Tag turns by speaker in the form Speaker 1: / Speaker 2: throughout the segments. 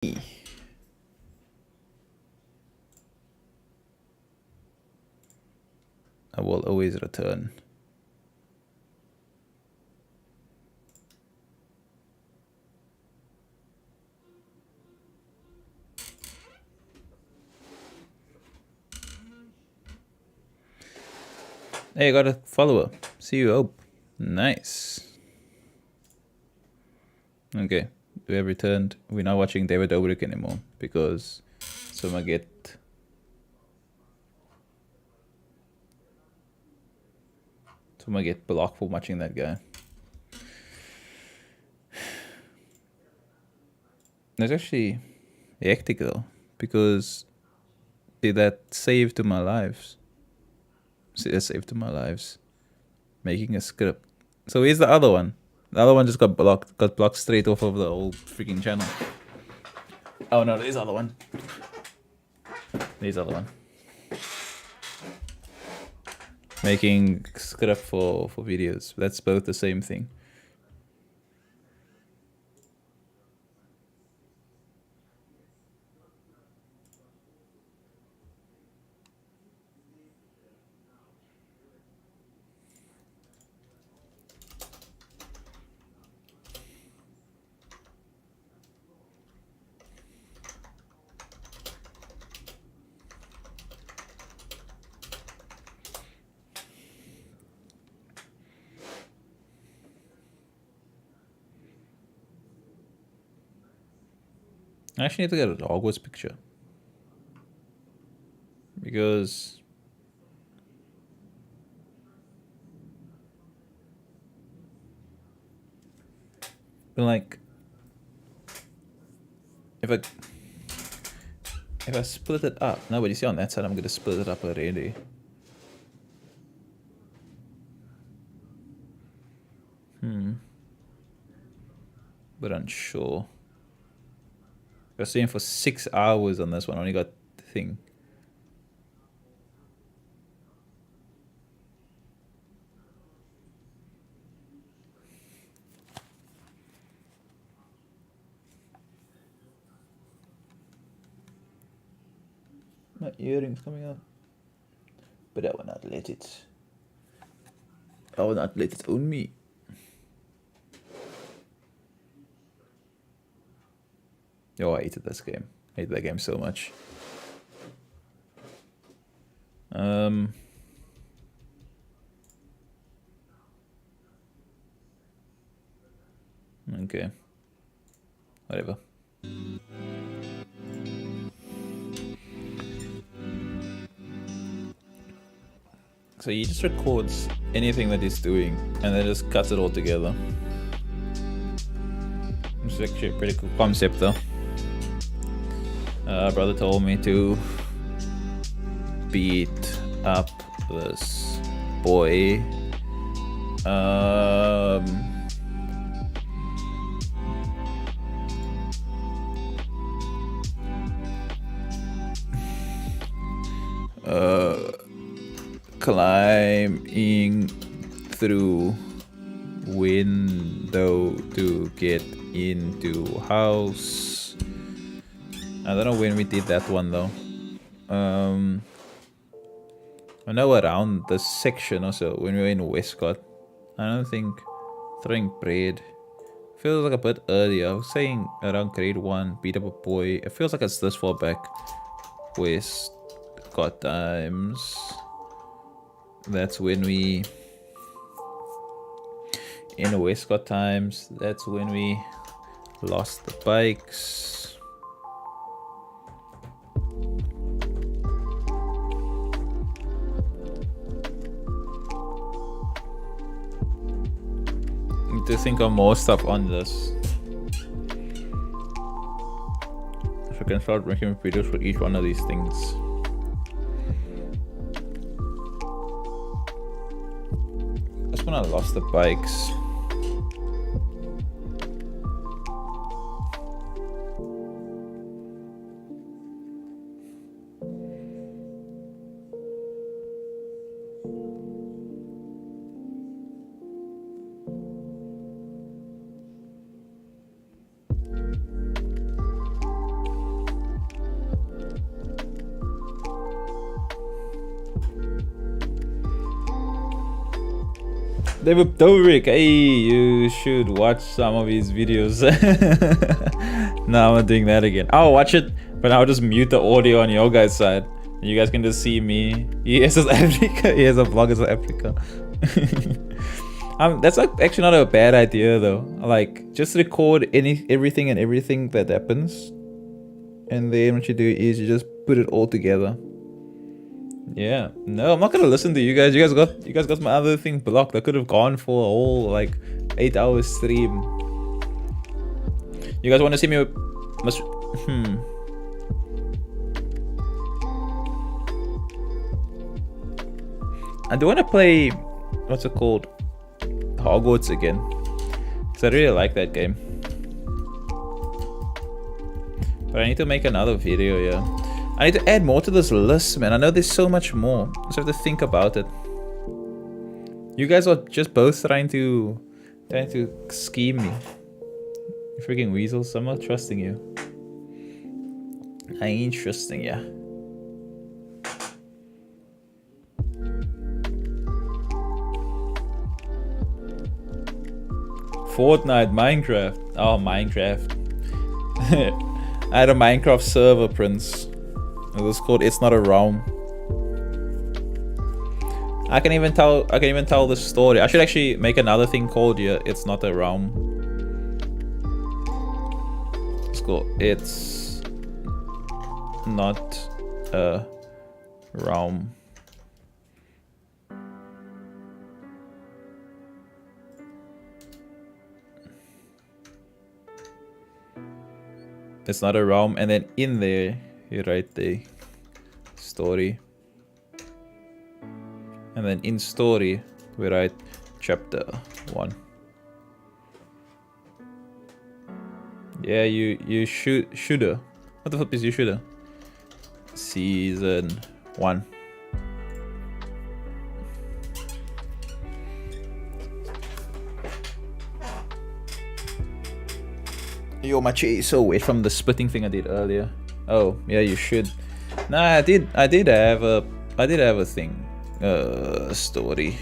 Speaker 1: I will always return. Hey, I got a follower. See you, Hope. Nice. Okay, we have returned. We're not watching David Dobrik anymore because someone get blocked for watching that guy. That's actually hectic though, because that saved to my lives. Saved to my lives. Making a script. So here's the other one. The other one just got blocked straight off of the whole freaking channel. Oh no, there's the other one. There's the other one. Making script for videos. That's both the same thing. I actually need to get a Hogwarts picture. Because like if I split it up, no, but you see on that side I'm gonna split it up already. But unsure. I was saying for 6 hours on this one, I only got the thing. My earring's coming out. But I will not let it. I will not let it own me. Oh, I hated this game. I hated that game so much. Okay. Whatever. So he just records anything that he's doing and then just cuts it all together. It's actually a pretty cool concept though. Brother told me to beat up this boy. Climbing through window to get into house. I don't know when we did that one though. I know around this section also when we were in Westcott. I don't think throwing bread feels like a bit earlier. I was saying around grade 1, beat up a boy. It feels like it's this far back. Westcott times. That's when we in Westcott times. That's when we lost the bikes. Need to think of more stuff on this. So I can start making videos for each one of these things. That's when I lost the bikes. David Dobrik, hey, you should watch some of his videos. No, I'm not doing that again. I'll watch it, but I'll just mute the audio on your guys' side. You guys can just see me. He has Africa. He has a vlog as Africa. That's like actually not a bad idea though. Like just record everything that happens, and then what you do is you just put it all together. Yeah, no, I'm not gonna listen to you guys. You guys got my other thing blocked. I could have gone for a whole like 8-hour stream. You guys want to see me? I do want to play, what's it called, Hogwarts again, because I really like that game. But I need to make another video. Yeah, I need to add more to this list, man. I know there's so much more. I just have to think about it. You guys are just both trying to scheme me. You freaking weasels. I'm not trusting you. I ain't trusting ya. Fortnite, Minecraft. Oh, Minecraft. I had a Minecraft server, Prince. It was called It's Not a Realm. I can even tell the story. I should actually make another thing called It's Not a Realm. It's called It's Not a Realm. It's not a realm, and then in there you write the story, and then in story we write chapter 1. Yeah, you shoulda. What the fuck is you shoulda? Season 1. Yo, my chair is so wet from the splitting thing I did earlier. Oh, yeah, you should. Nah, I did have a thing. Story.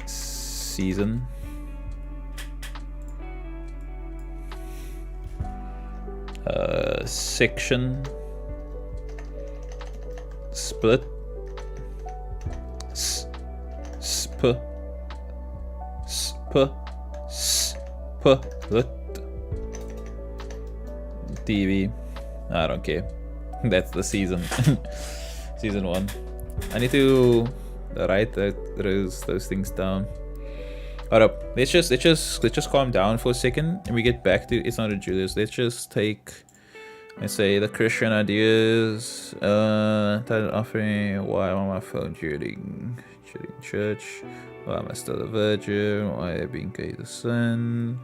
Speaker 1: Season. Section. Split. TV. I don't care. That's the season. Season 1. I need to write those things down. Hold up. Let's just calm down for a second and we get back to ItsNotaJulius. Let's just take, let's say, the Christian ideas. Title offering. Why am on my phone during church? Why am I still a virgin? Why am I being gay the son?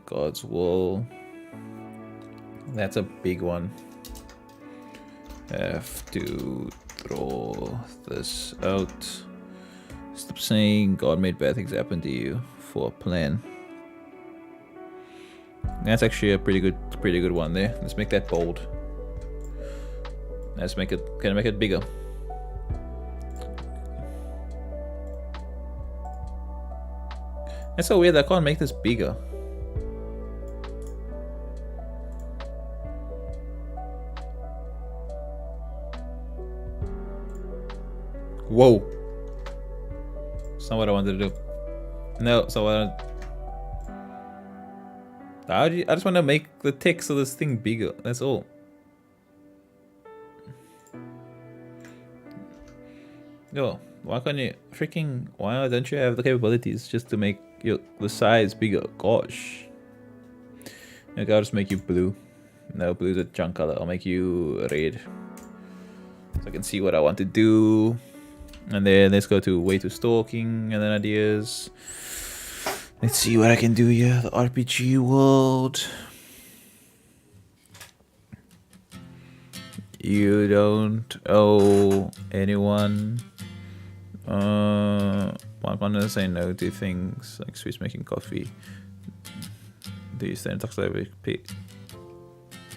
Speaker 1: God's will. That's a big one. Have to throw this out. Stop saying God made bad things happen to you for a plan. That's actually a pretty good one there. Let's make that bold. Let's make it. Can I make it bigger? It's so weird. I can't make this bigger. Whoa. It's not what I wanted to do. No, so I just want to make the text of this thing bigger. That's all. Yo, why can't you freaking? Why don't you have the capabilities just to make the size bigger? Gosh. Okay, I'll just make you blue. No, blue's a junk color. I'll make you red, so I can see what I want to do. And then let's go to way to stalking and then ideas. Let's see what I can do here. The RPG world. You don't owe anyone. I'm gonna say no to things like Swiss making coffee. Do you stand toxic?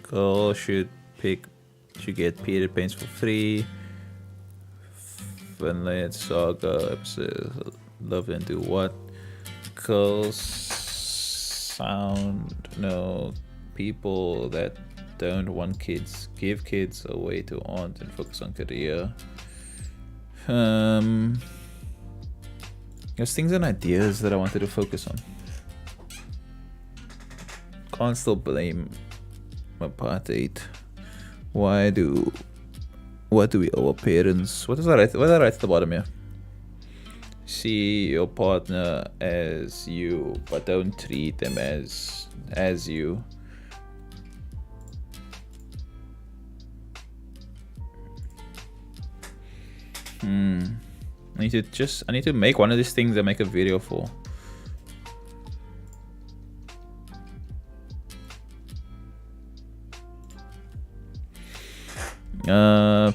Speaker 1: Girl should pick you get period paints for free. Finland Saga episode. Love and do what? Girls sound no people that don't want kids. Give kids away to aunt and focus on career. There's things and ideas that I wanted to focus on. Can't still blame apartheid. What do we owe our parents? What is that right? What is that right at the bottom here? See your partner as you, but don't treat them as you. I need to make one of these things and make a video for.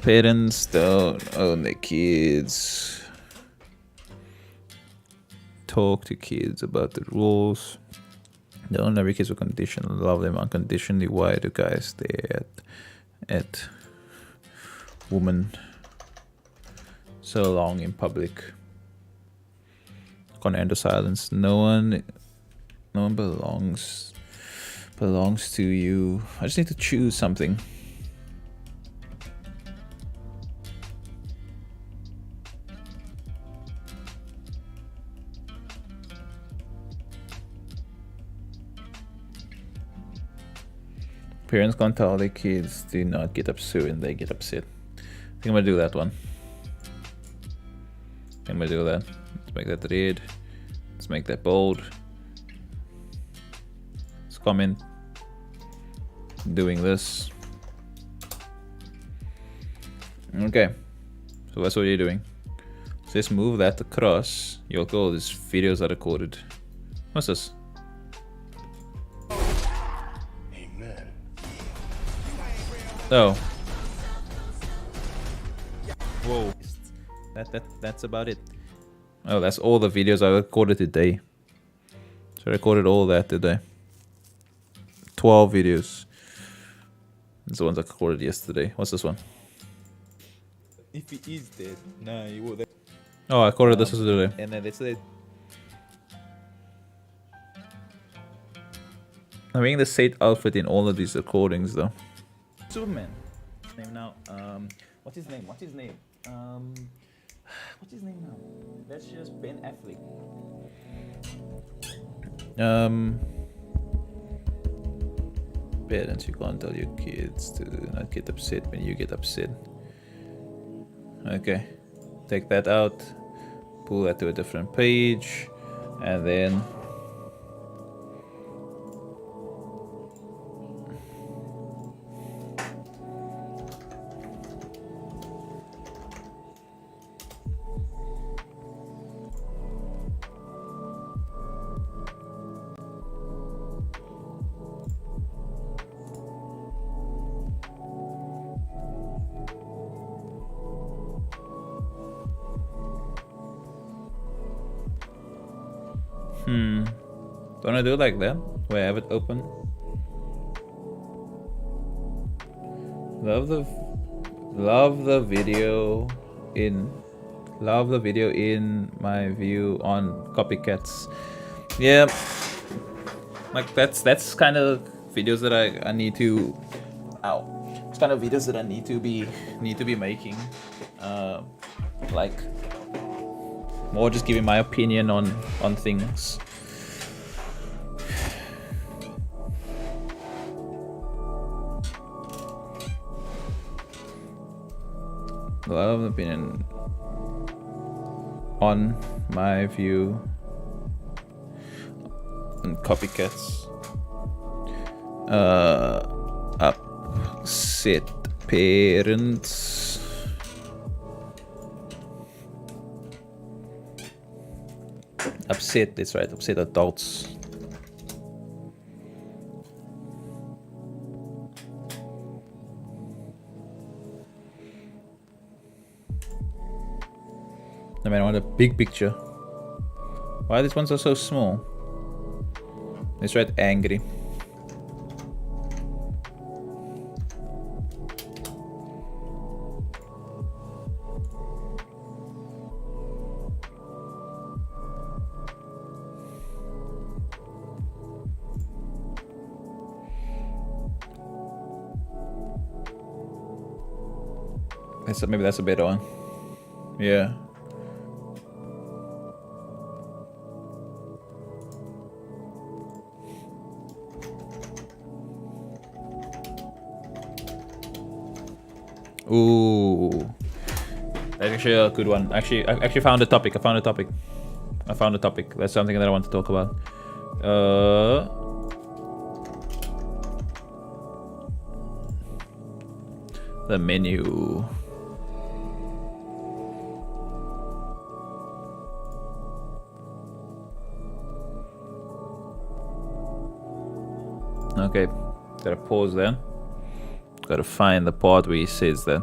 Speaker 1: Parents don't own their kids. Talk to kids about the rules. Don't every kids with condition. Love them unconditionally. Why do guys stare at women so long in public? Can't handle silence. No one belongs to you. I just need to choose something. Parents can't tell their kids do not get upset when they get upset. I think I'm gonna do that one. I'm gonna do that. Let's make that red. Let's make that bold. Let's comment. Doing this. Okay. So that's what you're doing. So let's move that across. Yo, look at all these videos I recorded. What's this? Oh. Whoa. That's about it. Oh, that's all the videos I recorded today. So I recorded all that today. 12 videos. That's the ones I recorded yesterday. What's this one?
Speaker 2: If he is dead, nah, you would.
Speaker 1: Oh, I recorded this today.
Speaker 2: And then they said,
Speaker 1: I'm wearing the same outfit in all of these recordings though.
Speaker 2: Superman. His name now. What's his name? What's his name now? That's just Ben Affleck.
Speaker 1: Parents, you can't tell your kids to not get upset when you get upset. Okay, take that out, pull that to a different page, and then don't I do it like that? Where I have it open? Love the video in my view on copycats. Yeah, like that's kind of videos that I need to. Ow! It's kind of videos that I need to be making. Like more just giving my opinion on things. Love the opinion on my view on copycats. Upset parents. Upset, that's right, upset adults. I mean, I want a big picture. Why these ones are so small? Let's write angry. Maybe that's a better one. Yeah. Ooh, that's actually a good one. Actually, I actually found a topic. I found a topic. That's something that I want to talk about. The menu. Okay, gotta pause then. Gotta find the part where he says that.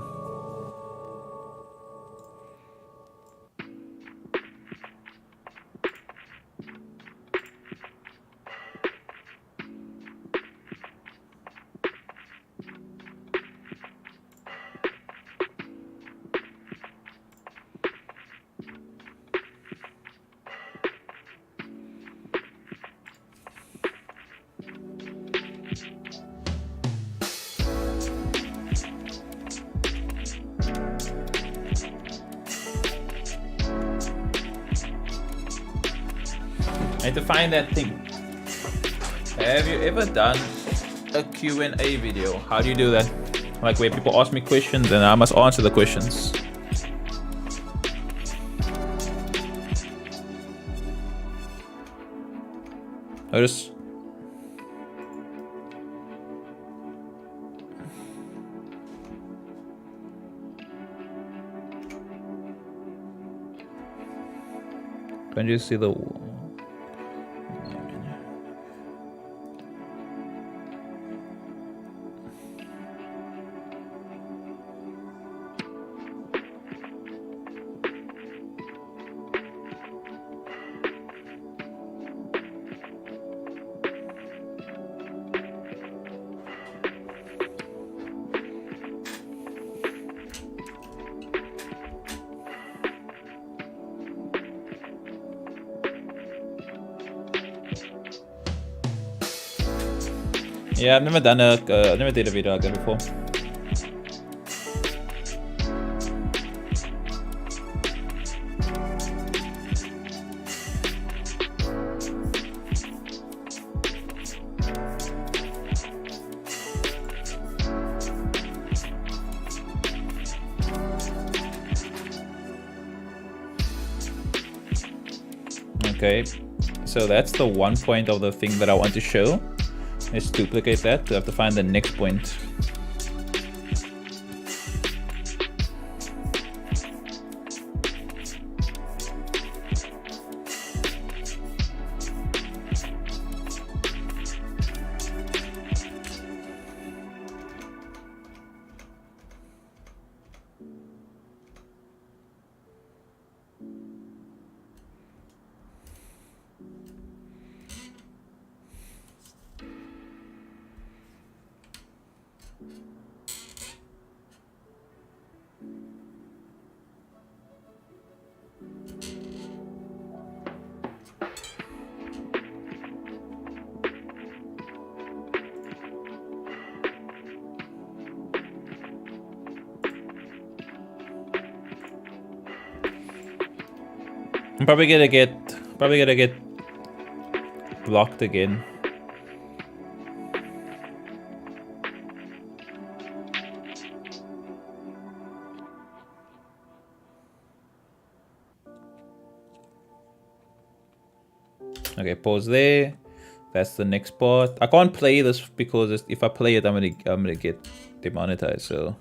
Speaker 1: I need to find that thing. Have you ever done a Q&A video? How do you do that? Like where people ask me questions and I must answer the questions. I just... Can you see the... Yeah, I've never done a, I never did a video like that before. Okay, so that's the one point of the thing that I want to show. Let's duplicate that. I have to find the next point. I'm probably gonna get blocked again. Okay, pause there. That's the next part. I can't play this because if I play it, I'm gonna get demonetized. So,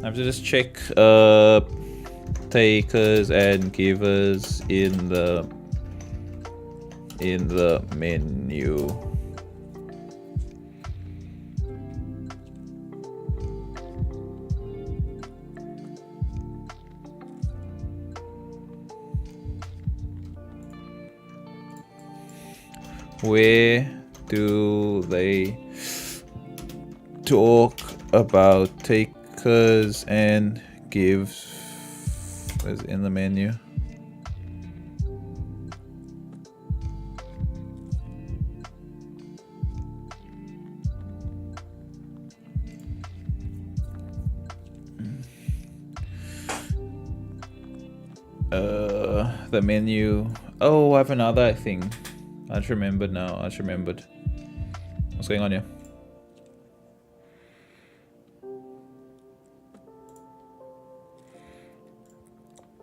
Speaker 1: I have to just check takers and givers in the menu. Where do they talk about takers and gives? Is in the menu. The menu. Oh, I have another thing. I just remembered now. I just remembered. What's going on here?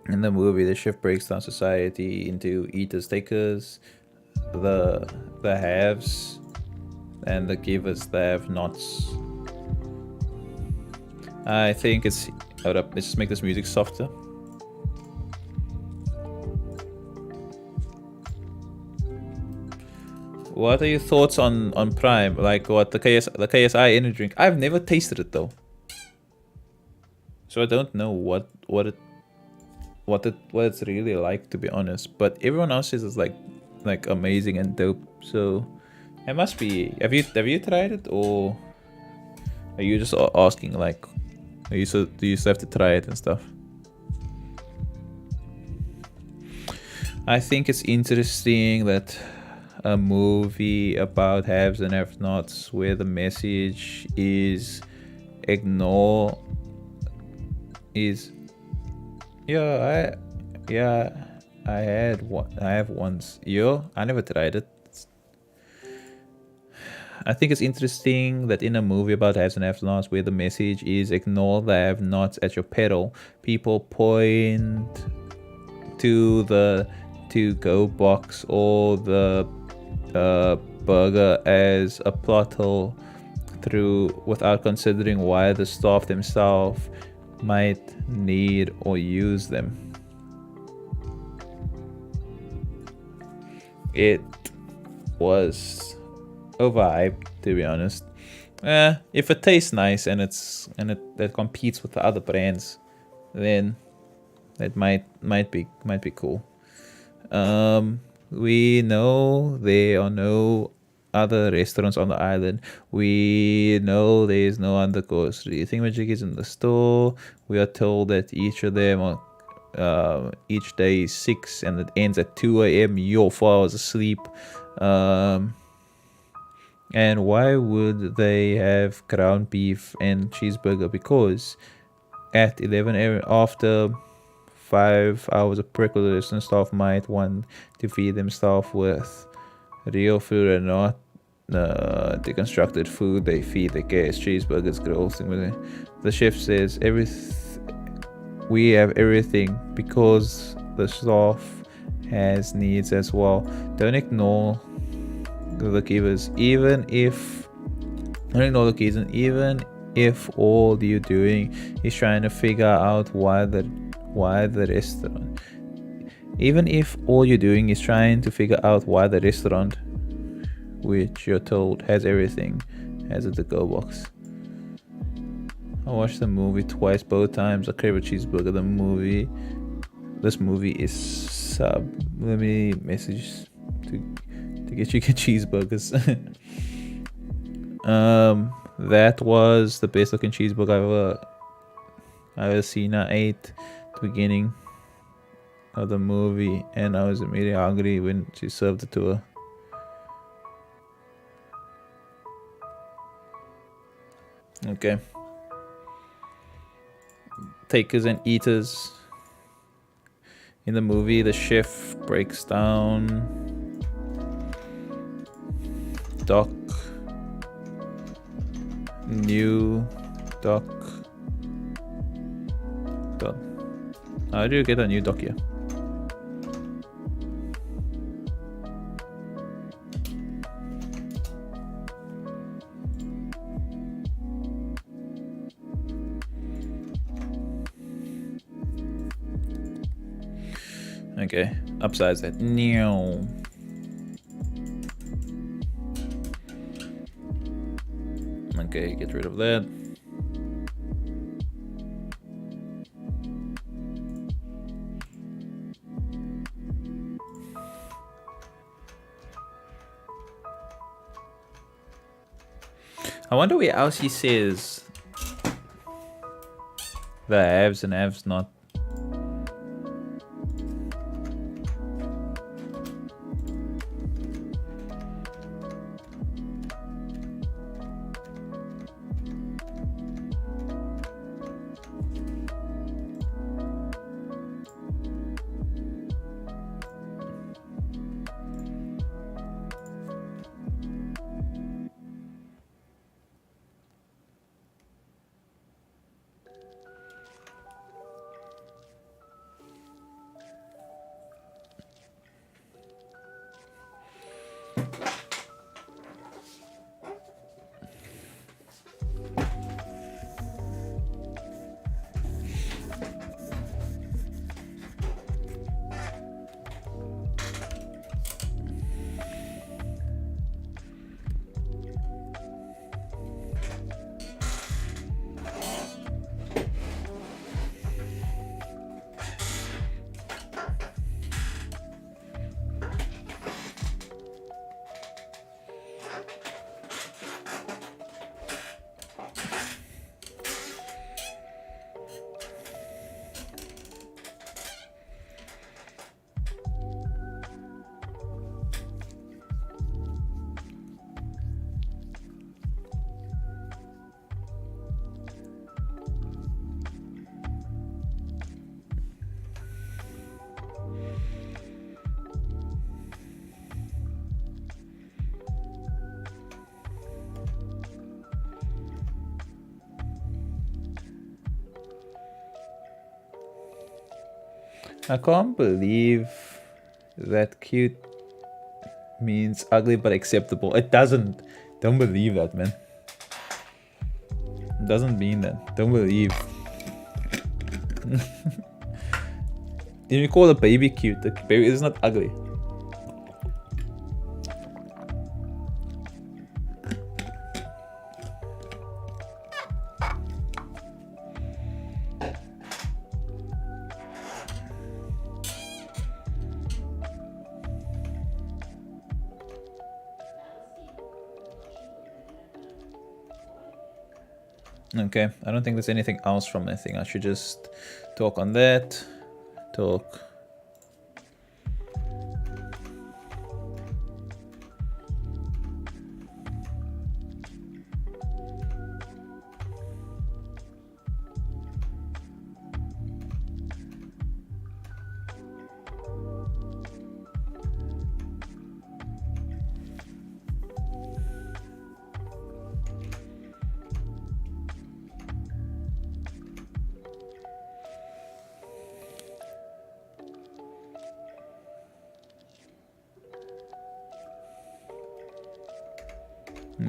Speaker 1: In the movie, the shift breaks down society into eaters, takers, the haves, and the givers, the have-nots. I think it's... Hold up, let's just make this music softer. What are your thoughts on Prime? Like what the KSI energy drink? I've never tasted it though, so I don't know what it's really like, to be honest. But everyone else says it's like amazing and dope. So it must be. Have you tried it, or are you just asking like? Do you still have to try it and stuff? I think it's interesting that a movie about haves and have-nots where the message is ignore is I have once. I never tried it. I think it's interesting that in a movie about haves and have-nots where the message is ignore the have-nots at your peril, people point to the to-go box or the burger as a plot hole through without considering why the staff themselves might need or use them. It was overhyped, to be honest. If it tastes nice and it competes with the other brands, then it might be cool. We know there are no other restaurants on the island. We know there is no undercourse. The thingamajig is in the store. We are told that each of them are each day is 6 and it ends at 2 a.m. You're 4 hours asleep. And why would they have ground beef and cheeseburger? Because at 11 a.m. after 5 hours of breakfast, and staff might want to feed themselves with real food and not deconstructed food they feed the guests. Cheeseburgers, grills. The chef says we have everything because the staff has needs as well. Don't ignore the givers, even if all you're doing is trying to figure out why the restaurant, even if all you're doing is trying to figure out why the restaurant, which you're told has everything, has a to-go box. I watched the movie twice, both times I crave a cheeseburger. This movie is subliminary message to get you cheeseburgers. That was the best looking cheeseburger I ever seen. I ate at the beginning of the movie and I was immediately hungry when she served it to her. Okay. Takers and eaters. In the movie, the chef breaks down dock. New dock. How do you get a new dock here? Okay, upsize that. No. Okay, get rid of that. I wonder where else he says the haves and haves not. I can't believe that cute means ugly but acceptable. It doesn't. Don't believe that, man. It doesn't mean that. Don't believe. If you call a baby cute, the baby is not ugly. Okay, I don't think there's anything else from my thing. I should just talk on that. Talk.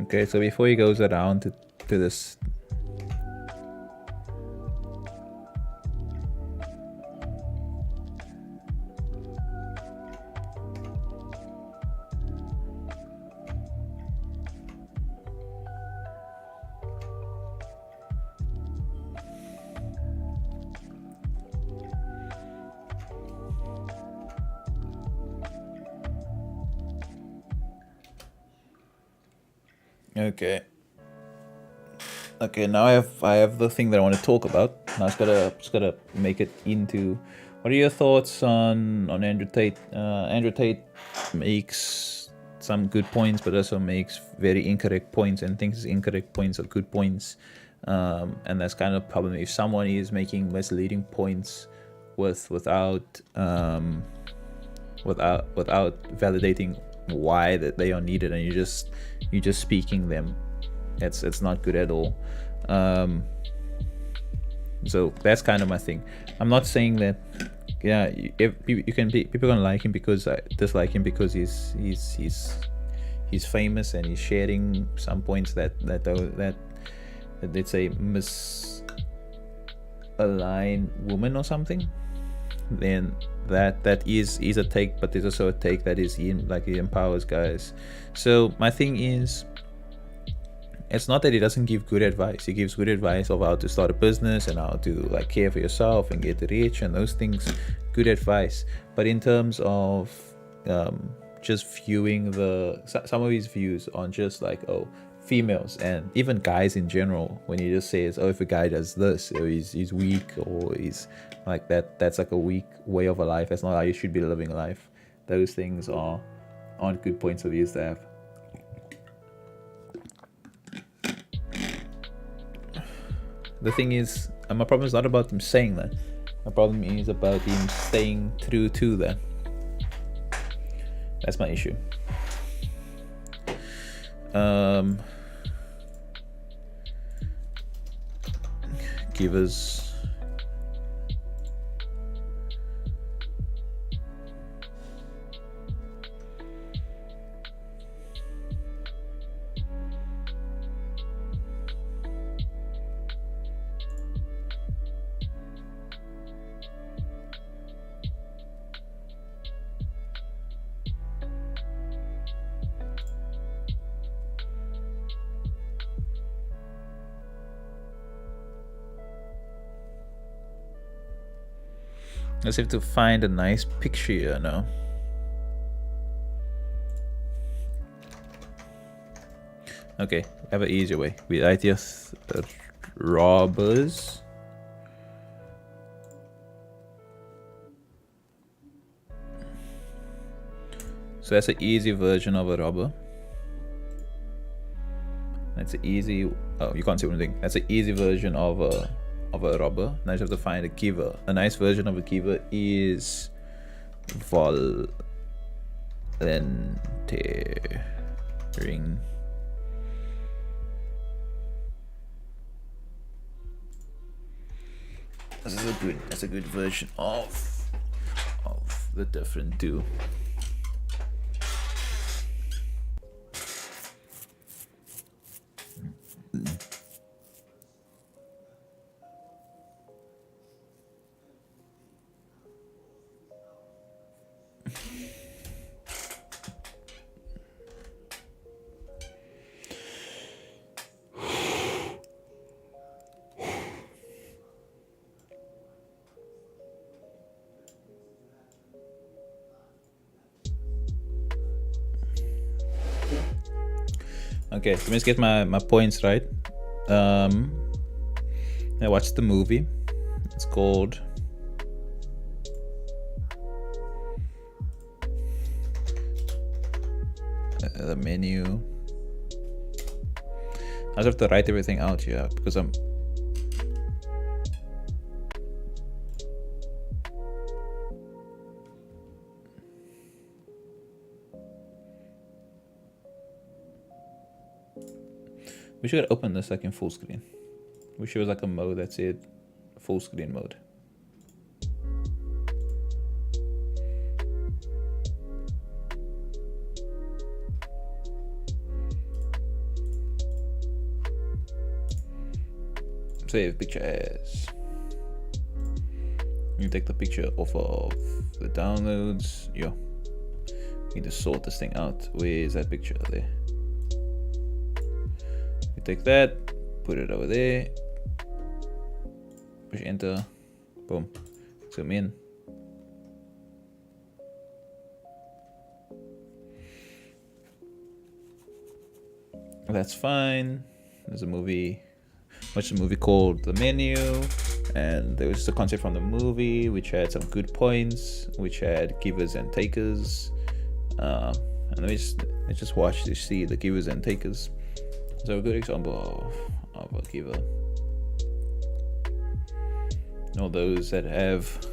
Speaker 1: Okay, so before he goes around to this. Okay. Okay, now I have the thing that I want to talk about. Now I just gotta make it into. What are your thoughts on Andrew Tate? Andrew Tate makes some good points, but also makes very incorrect points, and thinks his incorrect points are good points. And that's kind of a problem if someone is making misleading points without validating why that they are needed, and you're just speaking them. It's not good at all. So that's kind of my thing. I'm not saying that. Yeah, people gonna like him because I dislike him because he's famous and he's sharing some points that let's say misalign women or something. Then that is a take, but there's also a take that is he empowers guys. So my thing is, it's not that he doesn't give good advice. He gives good advice of how to start a business and how to care for yourself and get rich and those things. Good advice. But in terms of just viewing some of his views on just females and even guys in general, when he just says, if a guy does this, or he's weak, or he's like that's like a weak way of a life. That's not how you should be living life. Those things aren't good points of views to have. The thing is, my problem is not about him saying that. My problem is about him staying true to that. That's my issue. Givers. Let's have to find a nice picture here now. Okay, I have an easier way. We ideas robbers. So that's an easy version of a robber. That's an easy. Oh, you can't see what I'm doing. That's an easy version of a robber. Now you have to find a giver. A nice version of a giver is volunteering. That's a good version of the different two. Okay, let me just get my points right. I watched the movie. It's called The Menu. I just have to write everything out here because I'm. We should open this like in full screen. Wish it was like a mode that said full screen mode. Save picture as. You take the picture off of the downloads. Yo, need to sort this thing out. Where is that picture? There. You take that, put it over there. Push enter. Boom. Zoom in. That's fine. There's a movie. Watched a movie called The Menu, and there was a concept from the movie which had some good points, which had givers and takers. And let's just watch to see the givers and takers. So a good example of a giver. All those that have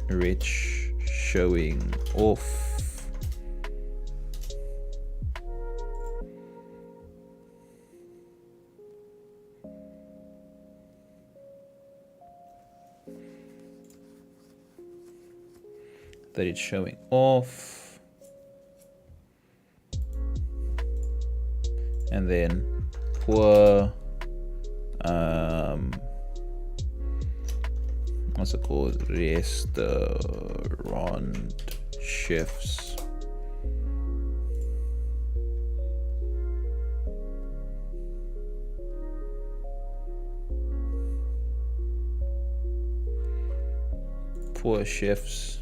Speaker 1: rich showing off. That it's showing off, and then poor what's it called, restaurant chefs. Poor chefs.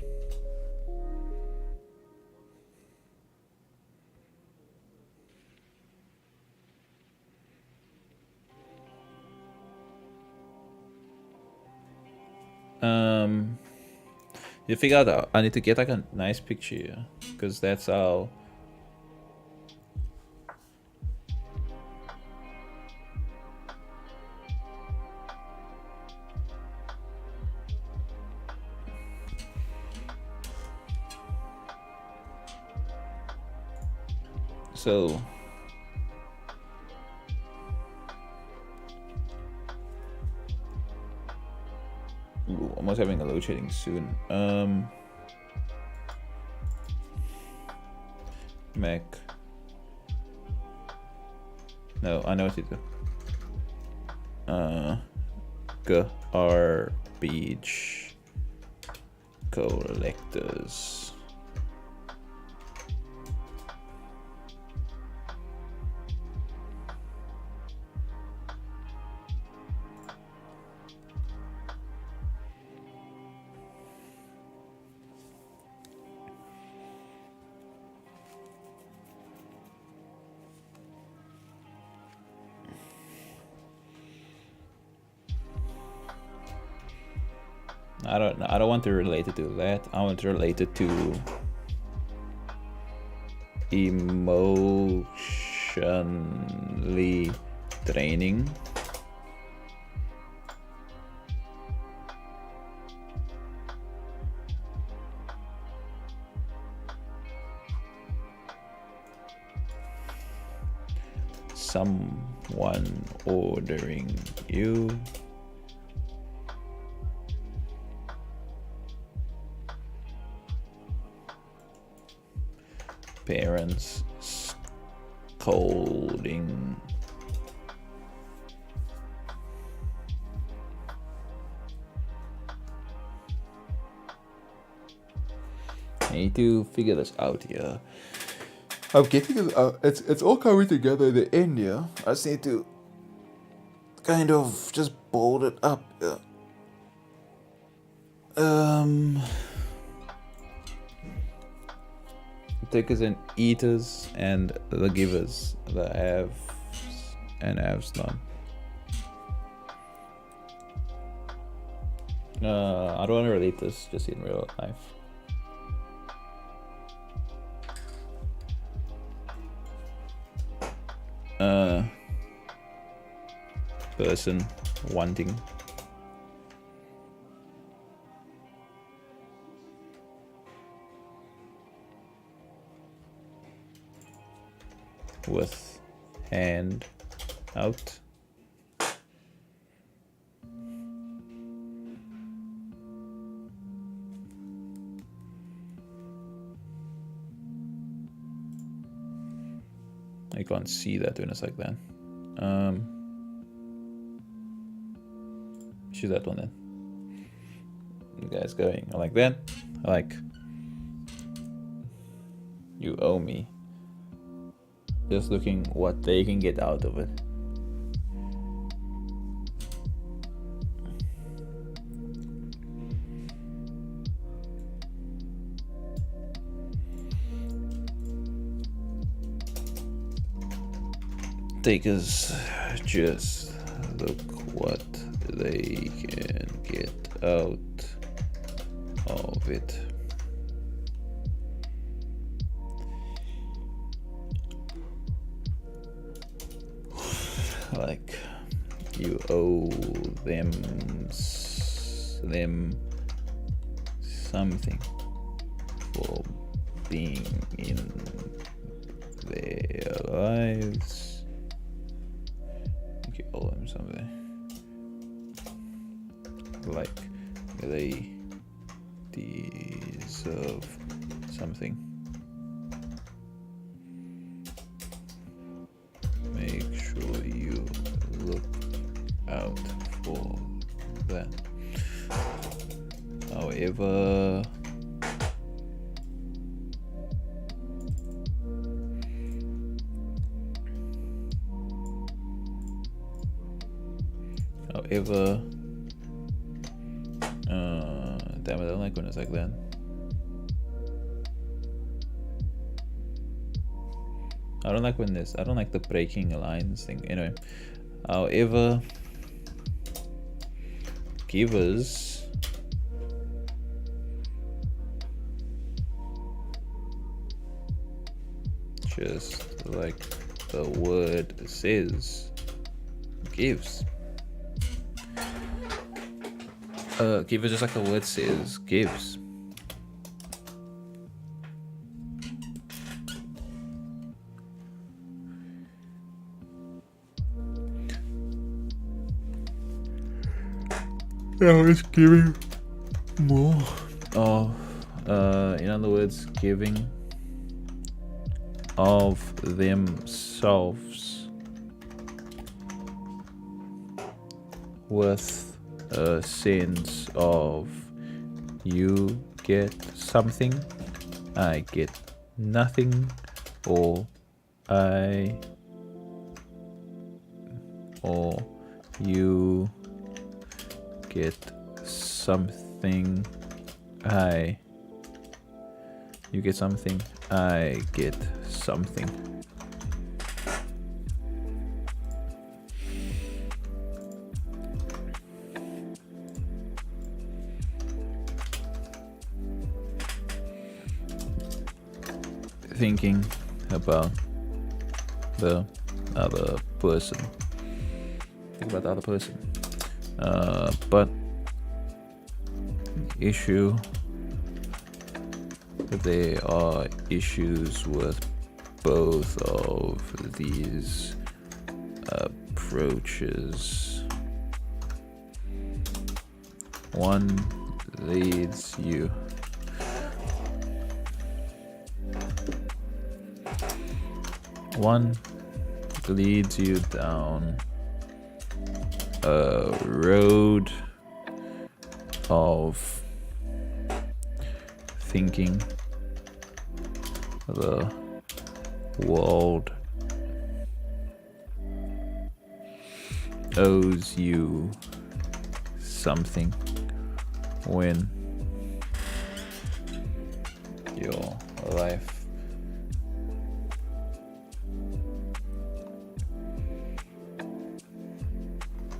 Speaker 1: You figure out I need to get like a nice picture because that's how. So ooh, almost having a load shedding soon. Mac. No, I know what to do. Garbage collectors. I don't want to relate it to that. I want to relate it to emotionally draining. Someone ordering you parents scolding. I need to figure this out here. I'm getting it out. It's all coming together in the end here. I just need to kind of just bold it up. Takers and eaters and the givers, the haves and haves none. I don't want to relate this just in real life. Person wanting with hand out. I can't see that when it's like that. Choose that one then. You guys going? I like that. I like you owe me. Just looking what they can get out of it. Takers just look what they can get out of it. Like you owe them something for being in their lives. You owe them something. Like they deserve something. Make sure you look out for that. However, damn it, I don't like when it's like that. I don't like when this. I don't like the breaking lines thing. Anyway, however, givers just like the word says, gives. Givers just like the word says, gives. Now it's giving more of, in other words, giving of themselves with a sense of you get something, I get nothing, or you get something, you get something, I get something. Thinking about the other person. Think about the other person. But issue, there are issues with both of these approaches. One leads you One leads you down a road of thinking the world owes you something when your life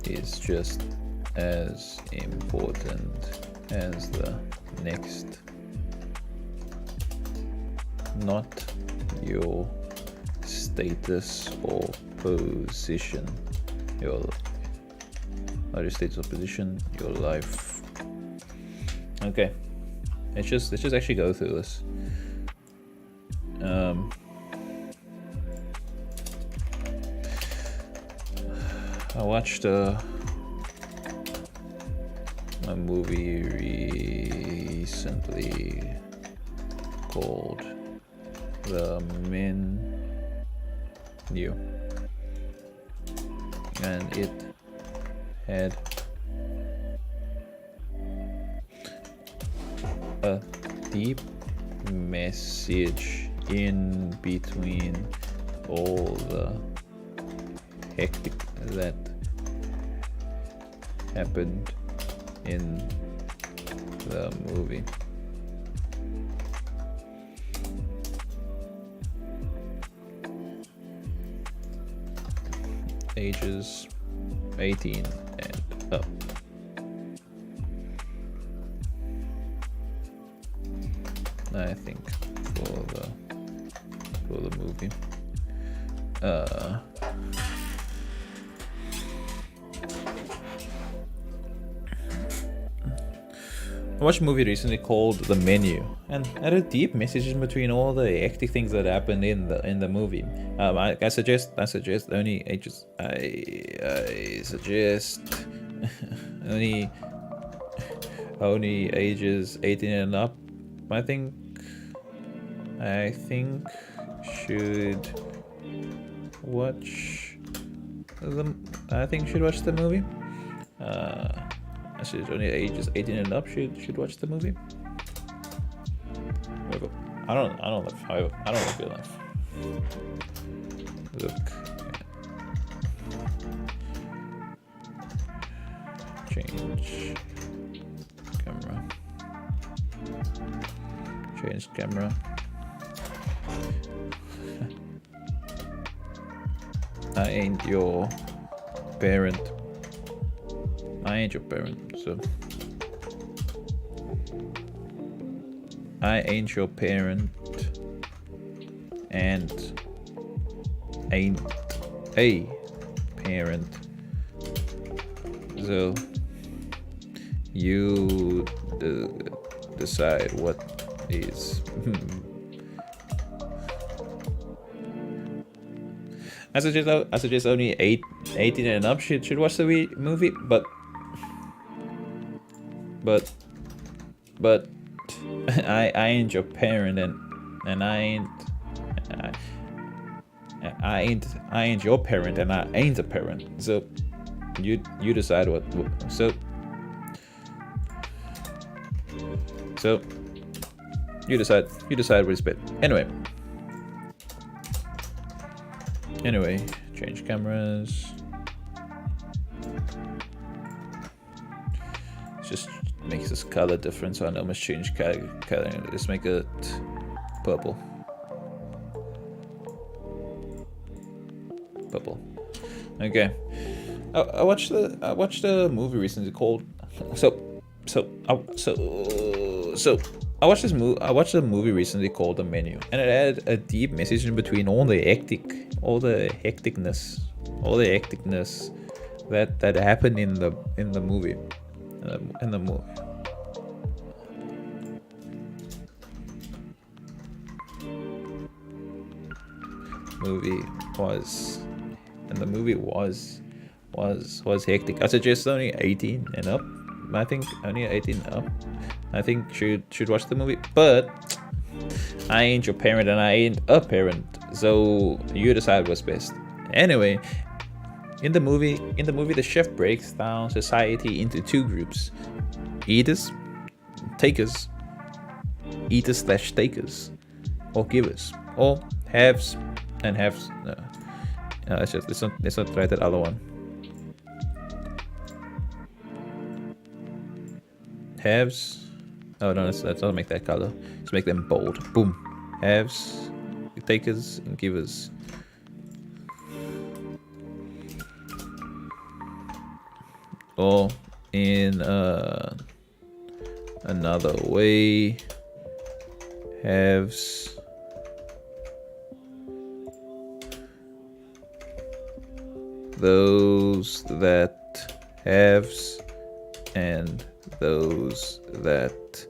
Speaker 1: is just as important as the next. Not your status or position, not your status or position, your life. Okay, let's just actually go through this. I watched a movie recently called The Menu, and it had a deep message in between all the hectic that happened in the movie. Ages 18 and up. I think for the movie. I watched a movie recently called The Menu, and had a deep message in between all the hectic things that happened in the movie. I suggest only ages. I suggest only ages 18 and up. I think should watch the movie. I should only ages 18 and up should watch the movie. I don't live your life. Look. Change camera. I ain't your parent. So I ain't your parent and ain't a parent. So you decide what is. I suggest only 18 and up should watch the movie, but I ain't your parent and I ain't your parent and I ain't a parent. So you decide what. So you decide what is better. Anyway, change cameras. Just makes this color different, so I know I must change color. Let's make it purple. Okay. I watched a movie recently called I watched a movie recently called The Menu, and it had a deep message in between all the hecticness that happened in the movie. The movie was hectic. I suggest only 18 and up. I think only 18 up. I think should watch the movie. But I ain't your parent and I ain't a parent. So you decide what's best. Anyway, in the movie, the chef breaks down society into two groups: eaters, takers, eaters slash takers, or givers, or haves and haves. Let's not try that other one. Haves. Oh no, let's not make that color. Let's make them bold. Boom. Haves, takers, and givers. Or in another way, haves, those that haves, and those that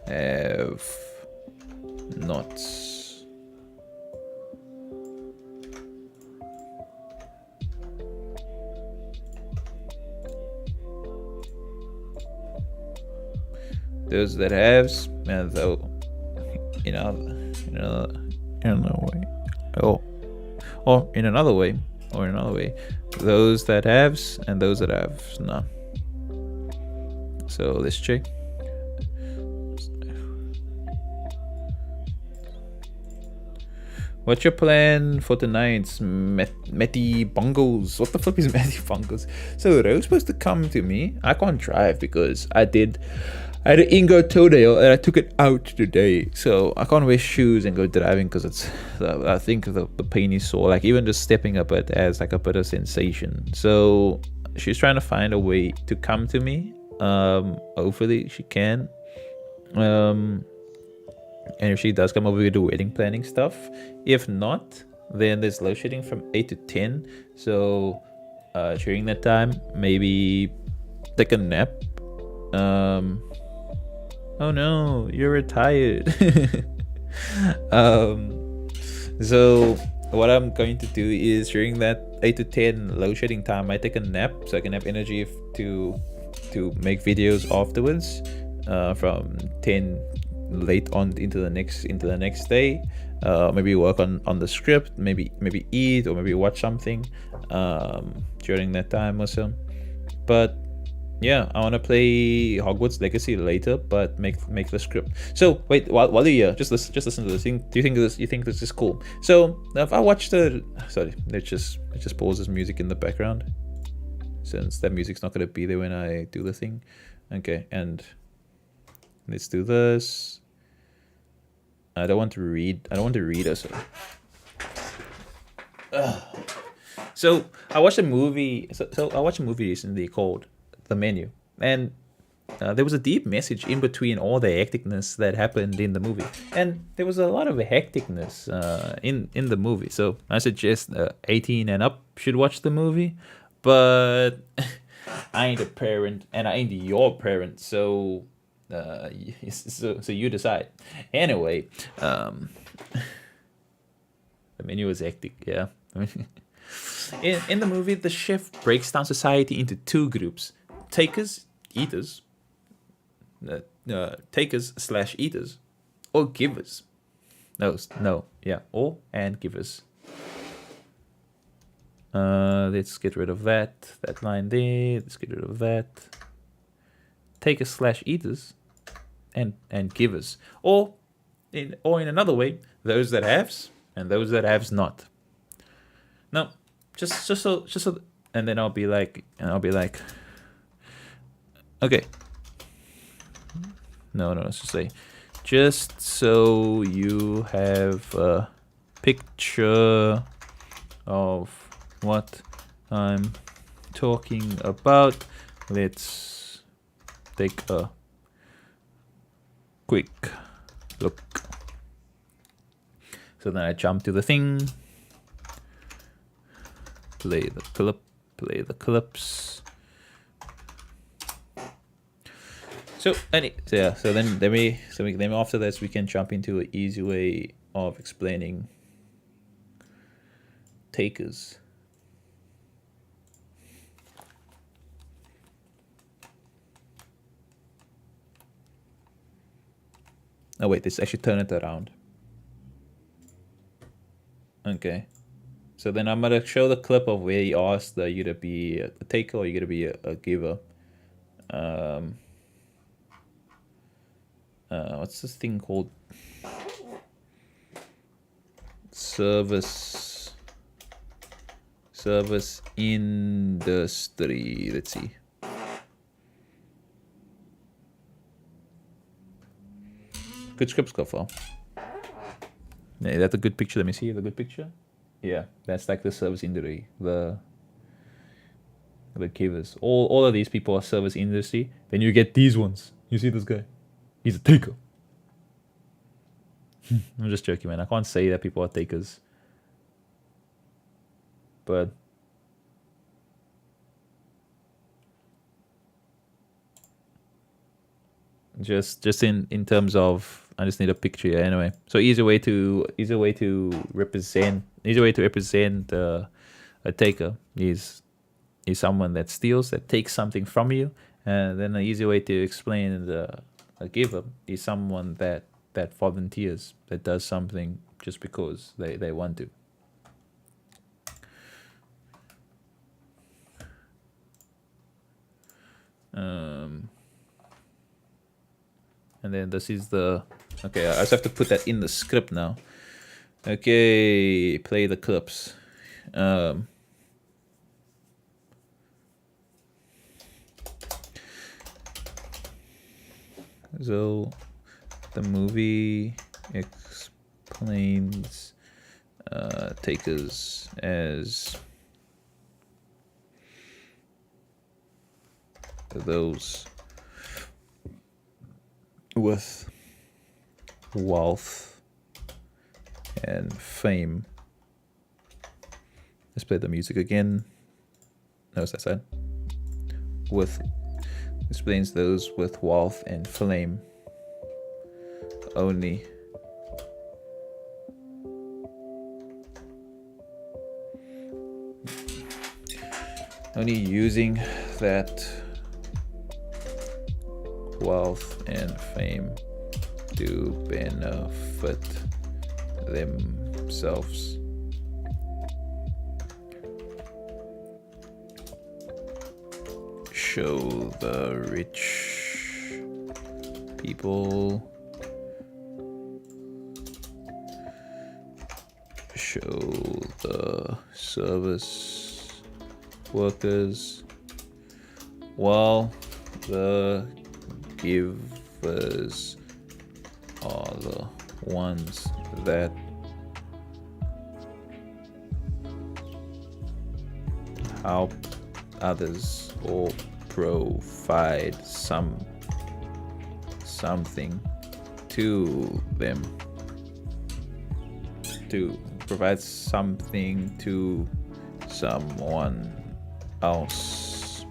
Speaker 1: have nots. Those that haves, and though, in another way, or in another way, those that haves and those that have none. So let's check. What's your plan for tonight's Matty Bungles? What the fuck is Matty Bungles? So Ro's supposed to come to me. I can't drive because I had an Ingo toenail and I took it out today. So I can't wear shoes and go driving because it's, I think the pain is sore. Like even just stepping up it has like a bit of sensation. So she's trying to find a way to come to me. Hopefully she can. And if she does come over, we do wedding planning stuff. If not, then there's load shedding from 8 to 10. So during that time, maybe take a nap. Oh no, you're retired. So what I'm going to do is during that 8 to 10 load shedding time, I take a nap so I can have energy to make videos afterwards. From 10 late on into the next day. Maybe work on the script, maybe eat, or maybe watch something during that time or so. But yeah, I want to play Hogwarts Legacy later, but make the script. So wait, while you're here, just listen to this thing. Do you think this is cool? So if I watch let's just pause this music in the background, since that music's not gonna be there when I do the thing. Okay, and let's do this. I don't want to read also. So I watched a movie. So I watched a movie recently called The Menu, and there was a deep message in between all the hecticness that happened in the movie, and there was a lot of hecticness in the movie. So I suggest 18 and up should watch the movie, but I ain't a parent and I ain't your parent, so. So you decide. Anyway, the menu was hectic. Yeah. In the movie, the chef breaks down society into two groups: takers, eaters, takers slash eaters, or givers. Or and givers. Let's get rid of that line there. Let's get rid of that. Takers slash eaters. And givers, or in another way, those that haves and those that haves not. No, just so, and then I'll be like, okay. No, let's just say, just so you have a picture of what I'm talking about. Let's take a quick look. So then I jump to the thing, play the clips. So then after this we can jump into an easy way of explaining takers. Oh wait, let's actually turn it around. Okay. So then I'm gonna show the clip of where he asked you to be a taker or you gonna be a giver. What's this thing called? Service industry. Let's see. Good script so far. Yeah, that's a good picture. Let me see the good picture. Yeah, that's like the service industry. The givers. All of these people are service industry. Then you get these ones. You see this guy? He's a taker. I'm just joking, man. I can't say that people are takers. But just in terms of, I just need a picture here anyway. So easy way to represent a taker is someone that steals, that takes something from you, and then an easy way to explain a giver is someone that volunteers, that does something just because they want to. And then this is the, okay, I just have to put that in the script now. Okay, play the clips. So the movie explains takers as those with wealth and fame. Let's play the music again. No, it's that side. Explains those with wealth and fame only. Only using that wealth and fame to benefit themselves. Show the rich people, show the service workers, while the givers are the ones that help others or provide something to them, to provide something to someone else.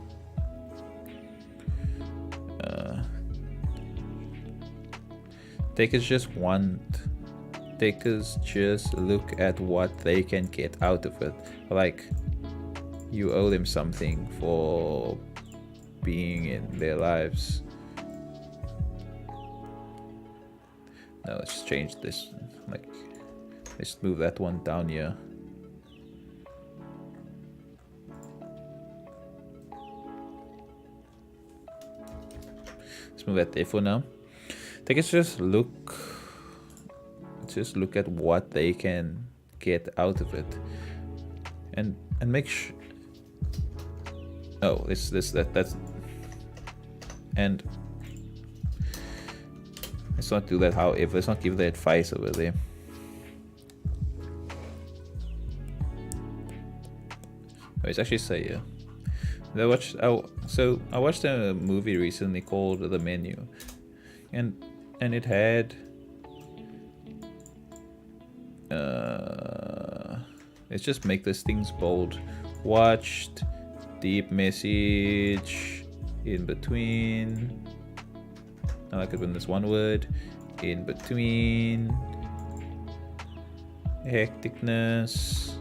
Speaker 1: Takers just look at what they can get out of it. Like, you owe them something for being in their lives. Now let's change this. Like, let's move that one down here. Let's move that there for now. Takers just look at what they can get out of it, and make sure. Oh, that's, and let's not do that. However, let's not give the advice over there. Oh, it's actually say yeah. I watched a movie recently called The Menu, and it had let's just make these things bold. Watched, deep message, in between. I like it when there's one word. In between. Hecticness.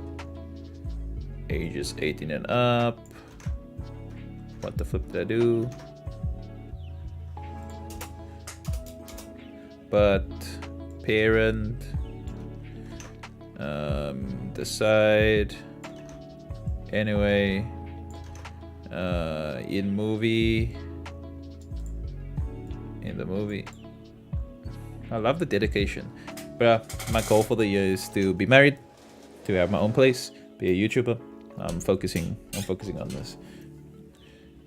Speaker 1: Ages 18 and up. What the flip did I do? But parent. Decide. Anyway. In movie. In the movie. I love the dedication. But my goal for the year is to be married, to have my own place, be a YouTuber. I'm focusing on this.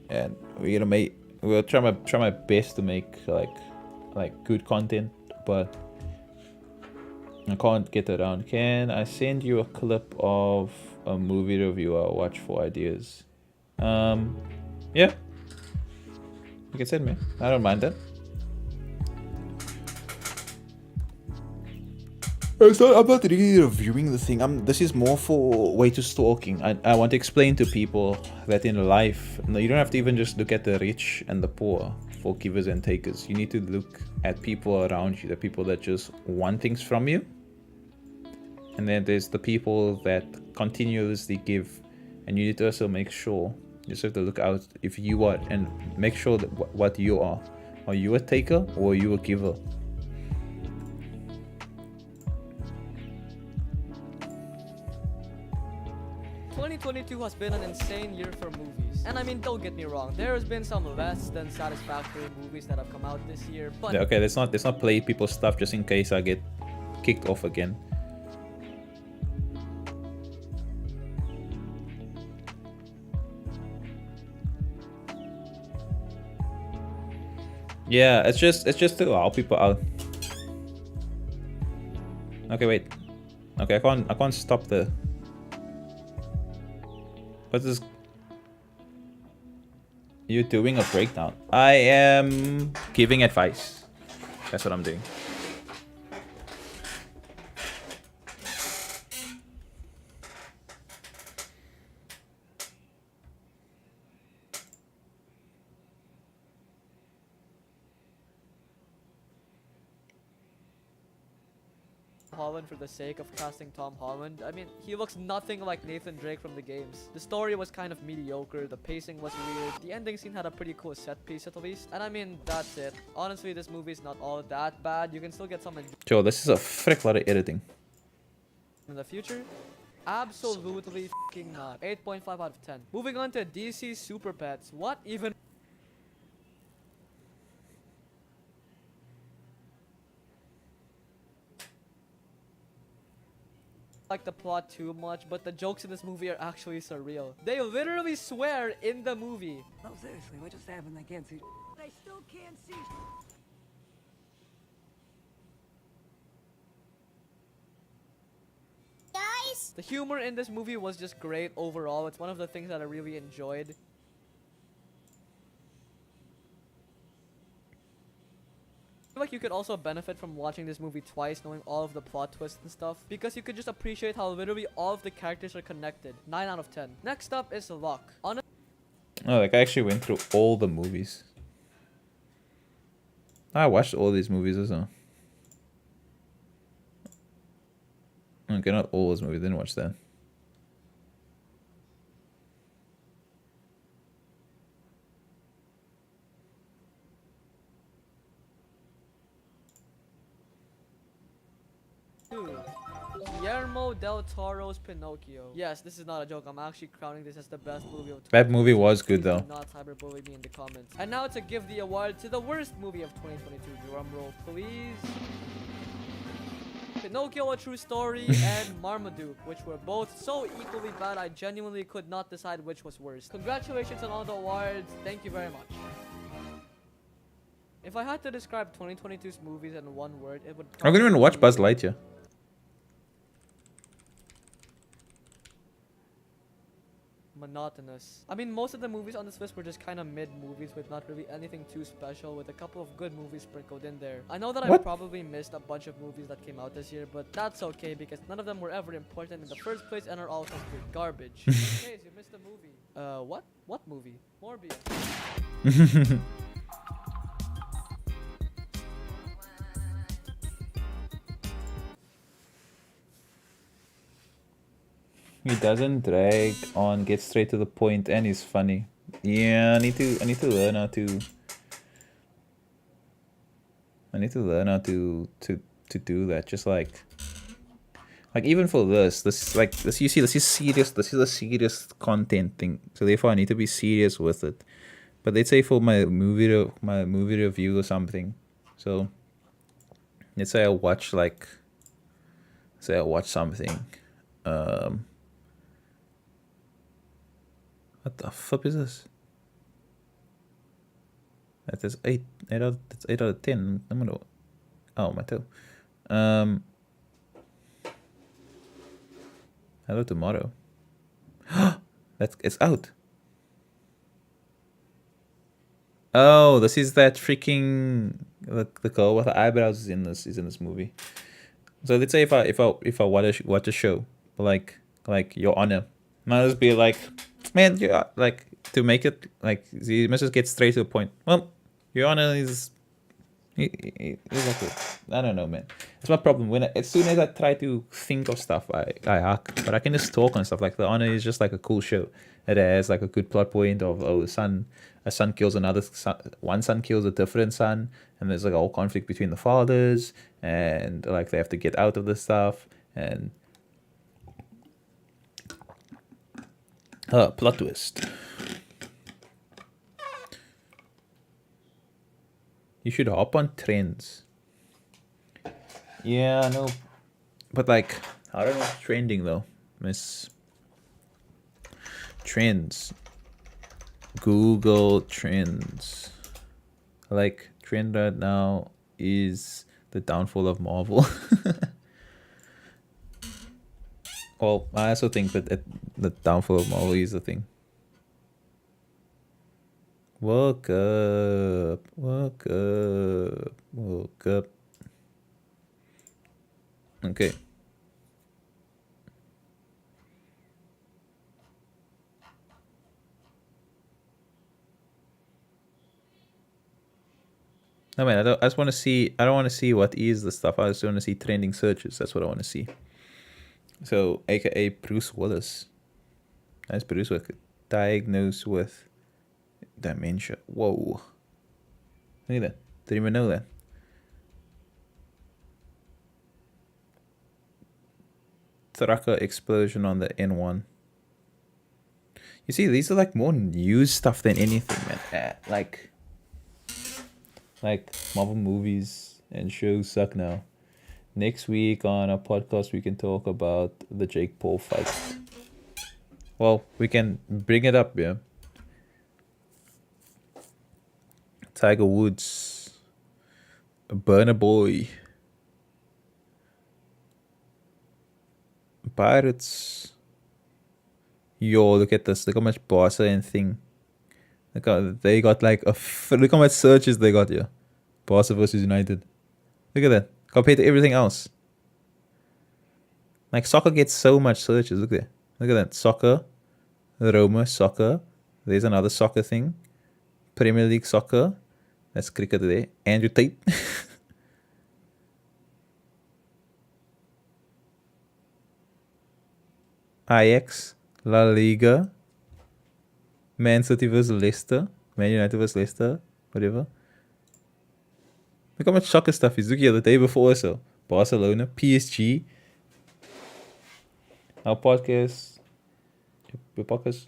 Speaker 1: And we'll try my best to make like good content, but I can't get that down. Can I send you a clip of a movie review I'll watch for ideas? Yeah. You can send me. I don't mind that. I'm not really reviewing the thing. This is more for way to stalking. I want to explain to people that in life, no, you don't have to even just look at the rich and the poor for givers and takers. You need to look at people around you, the people that just want things from you. And then there's the people that continuously give, and you need to also make sure, you just have to look out if you are, and make sure that what you are. Are you a taker or are you a giver?
Speaker 3: 2022 has been an insane year for movies. And I mean, don't get me wrong, there has been some less than satisfactory movies that have come out this year, but...
Speaker 1: Yeah, okay, let's not play people's stuff just in case I get kicked off again. Yeah, it's just to allow people out. Okay, wait. Okay, I can't stop the... What's this? You're doing a breakdown. I am giving advice. That's what I'm doing.
Speaker 3: Holland for the sake of casting Tom Holland. I mean, he looks nothing like Nathan Drake from the games. The story was kind of mediocre, the pacing was weird, the ending scene had a pretty cool set piece at least, and I mean, that's it. Honestly, this movie is not all that bad. You can still get some
Speaker 1: Joe, this is a frick lot of editing.
Speaker 3: in the future. Absolutely fucking not. 8.5 out of 10. Moving on to DC Super Pets. What even? Like the plot too much, but the jokes in this movie are actually surreal. They literally swear in the movie.
Speaker 4: No, seriously, what just happened? I can't see. I still can't see.
Speaker 3: Guys! The humor in this movie was just great overall. It's one of the things that I really enjoyed. I feel like you could also benefit from watching this movie twice, knowing all of the plot twists and stuff, because you could just appreciate how literally all of the characters are connected. 9 out of 10. Next up is Luck.
Speaker 1: Oh, like I actually went through all the movies. I watched all these movies as well. Okay, not all those movies, didn't watch that.
Speaker 3: Guillermo del Toro's Pinocchio. Yes, this is not a joke. I'm actually crowning this as the best movie of 2022.
Speaker 1: That movie was good
Speaker 3: Please
Speaker 1: though.
Speaker 3: do not cyberbully me in the comments. And now to give the award to the worst movie of 2022. Drum roll, please. Pinocchio, A True Story, and Marmaduke, which were both so equally bad I genuinely could not decide which was worse. Congratulations on all the awards. Thank you very much. If I had to describe 2022's movies in one word, it would
Speaker 1: I'm gonna even watch
Speaker 3: be
Speaker 1: Buzz Lightyear.
Speaker 3: monotonous. I mean, most of the movies on this list were just kind of mid movies with not really anything too special, with a couple of good movies sprinkled in there. I know that I
Speaker 1: What?
Speaker 3: probably missed a bunch of movies that came out this year, but that's okay because none of them were ever important in the first place and are all complete garbage. Okay, so you missed a movie. What? What movie? Morbius.
Speaker 1: He doesn't drag on, gets straight to the point, and he's funny. Yeah, I need to learn how to. I need to learn how to do that. Just like Like even for this like this, you see, this is serious. This is a serious content thing. So therefore, I need to be serious with it. But let's say for my movie review or something. So let's say I watch something. What the fuck is this? That is 8 out of 10. I'm gonna. Oh, my toe. Hello tomorrow. It's out. Oh, this is that freaking the girl with the eyebrows is in this movie. So let's say if I watch a show, like Your Honor, might just be like, man, yeah, like to make it like you must just get straight to the point. Well, Your Honor is he's like I don't know, man. It's my problem when as soon as I try to think of stuff, I hack. But I can just talk on stuff. Like The Honor is just like a cool show. It has like a good plot point of a son kills another son, one son kills a different son, and there's like a whole conflict between the fathers, and like they have to get out of this stuff, and plot twist. You should hop on trends. Yeah, I know. But like, I don't know what's trending though. Miss Trends. Google Trends. Like, trend right now is the downfall of Marvel. Well, I also think that the downfall of Marvel is the thing. Woke up, woke up, woke up. Okay. No man, I just want to see. I don't want to see what is the stuff. I just want to see trending searches. That's what I want to see. So, AKA Bruce Willis. That's Bruce Willis diagnosed with dementia. Whoa. Look at that. Didn't even know that. Trucker explosion on the N1. You see, these are like more news stuff than anything, man. Like Marvel movies and shows suck now. Next week on our podcast, we can talk about the Jake Paul fight. Well, we can bring it up, yeah. Tiger Woods, Burna Boy, Pirates. Yo, look at this. Look how much Barca and thing. They got like look how much searches they got here. Barca versus United. Look at that. Compared to everything else. Like soccer gets so much searches. Look there. Look at that. Soccer. Roma soccer. There's another soccer thing. Premier League soccer. That's cricket there. Andrew Tate. Ajax. La Liga. Man City versus Leicester. Man United versus Leicester. Whatever. Look how much soccer stuff is. Look here, the day before also. Barcelona. PSG. Our podcast. Your podcast.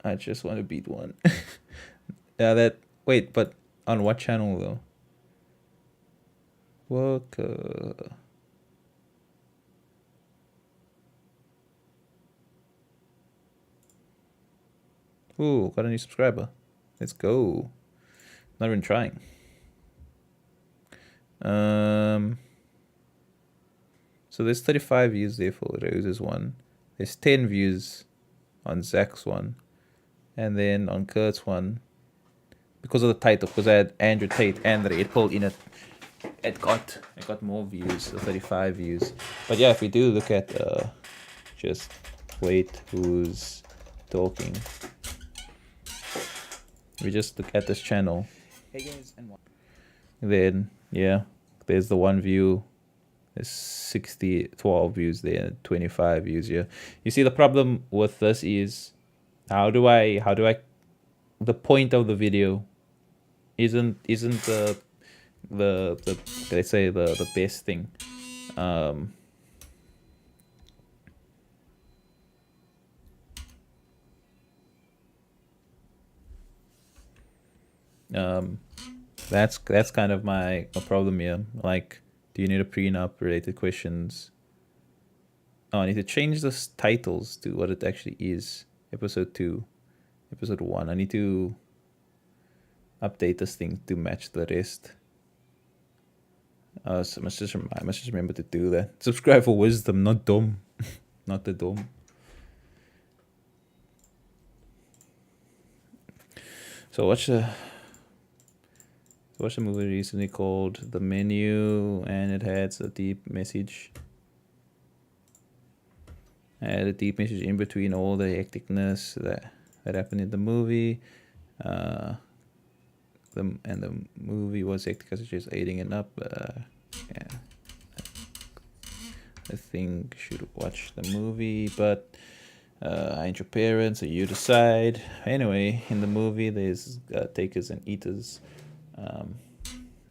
Speaker 1: I just want to beat one. Yeah, wait, but on what channel though? Work. Ooh, got a new subscriber. Let's go. Not even trying. So there's 35 views there for Rose's one. There's 10 views on Zach's one. And then on Kurt's one, because of the title, because I had Andrew Tate and Red Bull in it, it got more views, so 35 views. But yeah, if we do look at just wait who's talking, we just look at this channel.
Speaker 2: Hey guys, and
Speaker 1: Then yeah, there's the one view. There's 12 views there, 25 views here. You see, the problem with this is how do I the point of the video isn't the the let's say the best thing. Um, um, that's kind of my problem here. Like, do you need a prenup related questions? Oh, I need to change the titles to what it actually is. Episode 2, episode 1. I need to update this thing to match the rest. So I must just remember to do that. Subscribe for wisdom, not dumb. Not the dumb. So watch the movie recently called The Menu, and it had a deep message. I had a deep message in between all the hecticness that happened in the movie. The movie was hectic because it's just eating it up. Yeah, I think you should watch the movie, but I ain't your parents, so you decide. Anyway, in the movie, there's takers and eaters.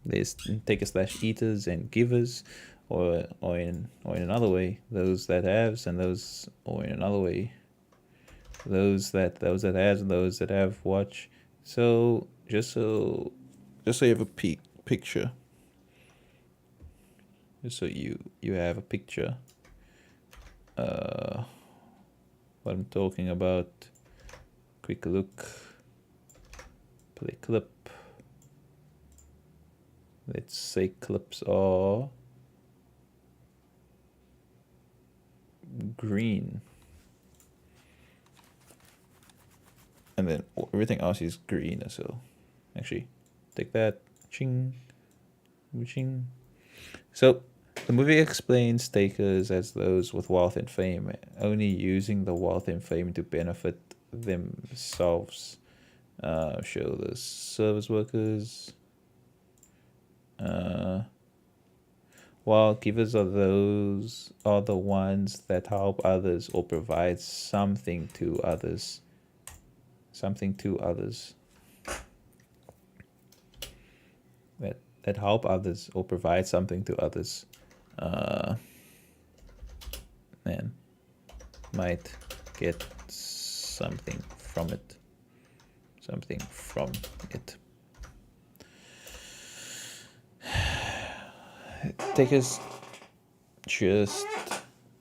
Speaker 1: There's takers/eaters and givers, or in another way, those that haves and those, or in another way, those that has and those that have watch. So just so you have a picture. Just so you have a picture. What I'm talking about. Quick look. Play clip. Let's say clips are green. And then everything else is green, so actually take that. Ching. Ching. So the movie explains takers as those with wealth and fame, only using the wealth and fame to benefit themselves. Show the service workers. While givers are the ones that help others or provide something to others. That help others or provide something to others. Man, might get something from it. Takers just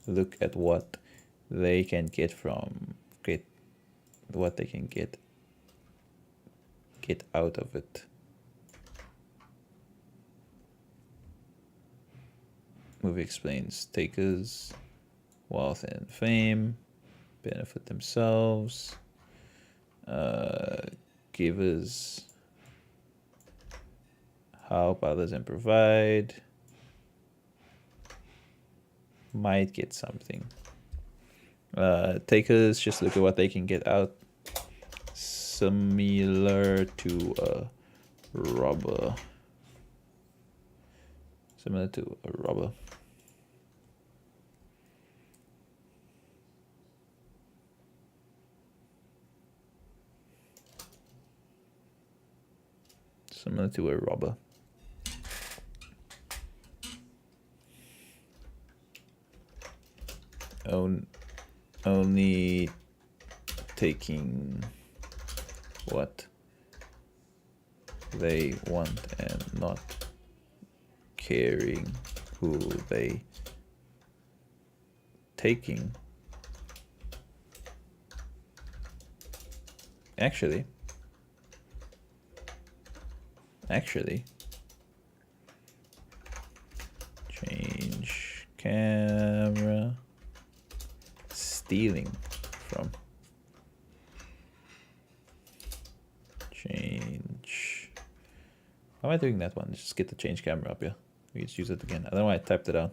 Speaker 1: look at what they can get what they can get out of it. Movie explains takers, wealth and fame, benefit themselves. Givers help others and provide. Might get something. Takers just look at what they can get out. Similar to a robber. Similar to a robber. Only taking what they want and not caring who they taking. Actually, change camera. Stealing from. Change. Why am I doing that one? Just get the change camera up here. We just use it again. I don't know why I typed it out.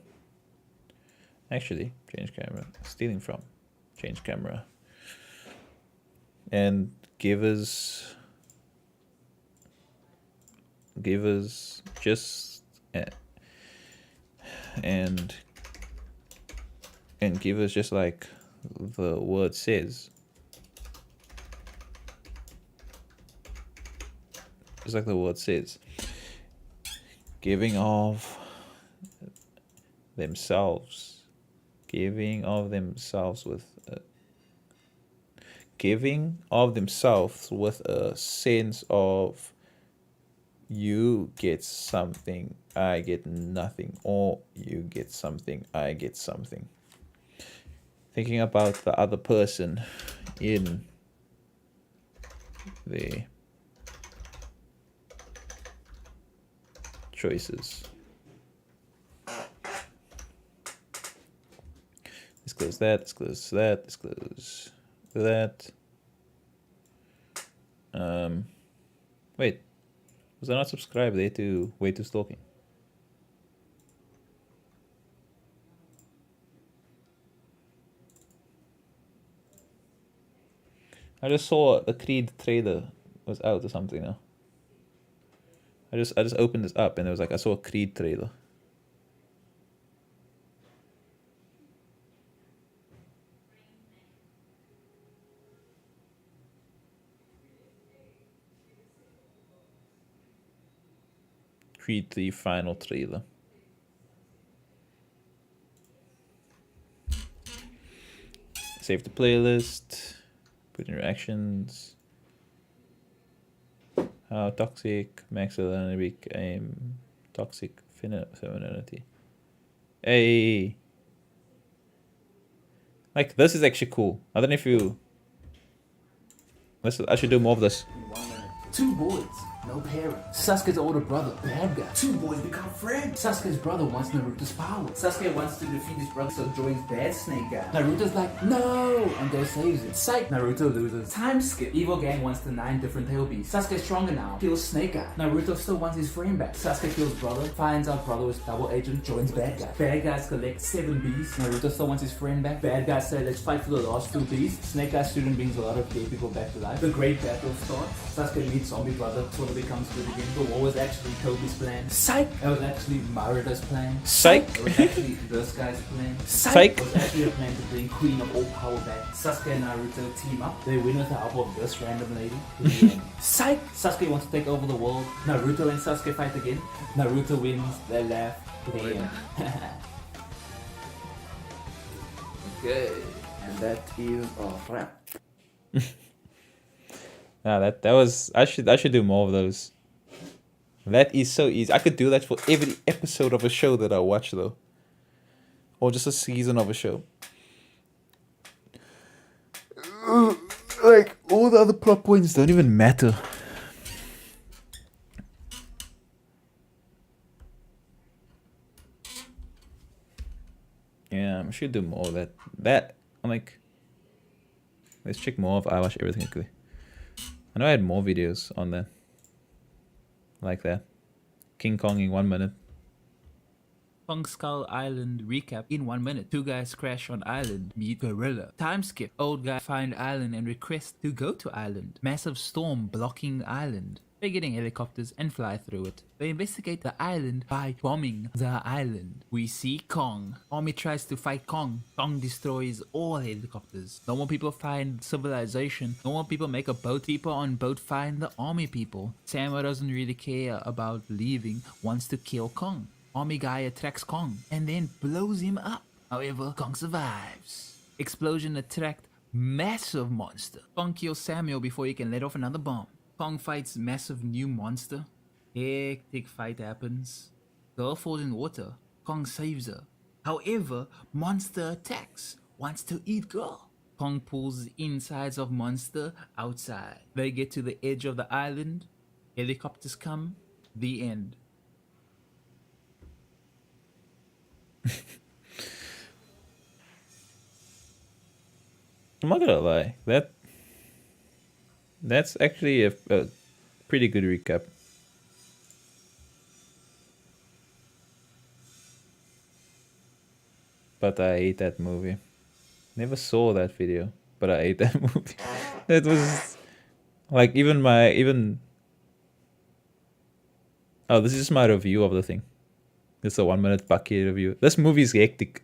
Speaker 1: Actually, change camera. Stealing from. Change camera. And givers just and givers just like the word says. Just like the word says. giving of themselves with giving of themselves with a sense of you get something, I get nothing, or you get something, I get something. Thinking about the other person in the choices. Let's close that, let's close that, let's close that. Wait, was I not subscribed there to Way to Stalking? I just saw the Creed trailer was out or something now. I just opened this up and it was like I saw a Creed trailer. Creed 3 final trailer. Save the playlist. Put in your actions. How toxic masculinity became toxic femininity. Hey. Like, this is actually cool. I don't know if you... I should do more of this.
Speaker 5: 2 boys, no parents. Sasuke's older brother, bad guy. 2 boys become friends. Sasuke's brother wants Naruto's power. Sasuke wants to defeat his brother, so joins bad snake guy. Naruto's like, no, and goes saves him. Psych, Naruto loses. Time skip. Evil gang wants the 9 different tail beasts. Sasuke's stronger now, kills snake guy. Naruto still wants his friend back. Sasuke kills brother, finds out brother was double agent, joins bad guy. Bad guys collect 7 beasts. Naruto still wants his friend back. Bad guys say, let's fight for the last 2 beasts. Snake guy student brings a lot of gay people back to life. The great battle starts. Sasuke meets zombie brother, sort of becomes good again. The war was actually Kobe's plan. Psych! It was actually Maruda's plan.
Speaker 1: Psych!
Speaker 5: It was actually this guy's plan.
Speaker 1: Psych!
Speaker 5: It was actually a plan to bring Queen of all power back. Sasuke and Naruto team up. They win with the help of this random lady. Psych! Sasuke wants to take over the world. Naruto and Sasuke fight again. Naruto wins. They laugh. They end. Okay, and that is a wrap.
Speaker 1: Nah, that was I should do more of those. That is so easy. I could do that for every episode of a show that I watch though. Or just a season of a show. Like all the other plot points don't even matter. Yeah, I should do more of that. I'm like, let's check more of I Watch Everything quickly. I know I had more videos on there. Like that. King Kong in 1 minute.
Speaker 6: Kong Skull Island recap in 1 minute. 2 guys crash on island, meet gorilla. Time skip. Old guy find island and request to go to island. Massive storm blocking island. They're getting helicopters and fly through it. They investigate the island by bombing the island. We see Kong. Army tries to fight Kong. Kong destroys all helicopters. Normal people find civilization. Normal people make a boat. People on boat find the army people. Samurai doesn't really care about leaving. Wants to kill Kong. Army guy attacks Kong and then blows him up. However, Kong survives. Explosion attract massive monster. Kong kills Samuel before he can let off another bomb. Kong fights massive new monster. Hectic fight happens. Girl falls in water. Kong saves her. However, monster attacks. Wants to eat girl. Kong pulls insides of monster outside. They get to the edge of the island. Helicopters come. The end.
Speaker 1: I'm not gonna lie. That's actually a pretty good recap. But I hate that movie. Never saw that video, but I hate that movie. It was like even. Oh, this is just my review of the thing. It's a 1 minute bucket review. This movie is hectic.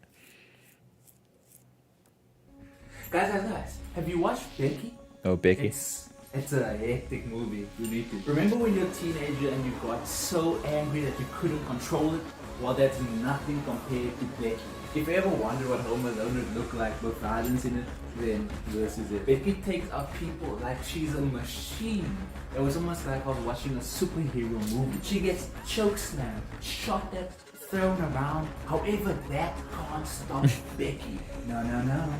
Speaker 5: Guys, have you watched Becky?
Speaker 1: Oh, Becky.
Speaker 5: It's It's a hectic movie. You need to. Remember when you're a teenager and you got so angry that you couldn't control it? Well, that's nothing compared to Becky. If you ever wondered what Home Alone would look like with violence in it, then this is it. Becky takes out people like she's a machine. It was almost like I was watching a superhero movie. She gets chokeslammed, shot at, thrown around. However, that can't stop Becky. No.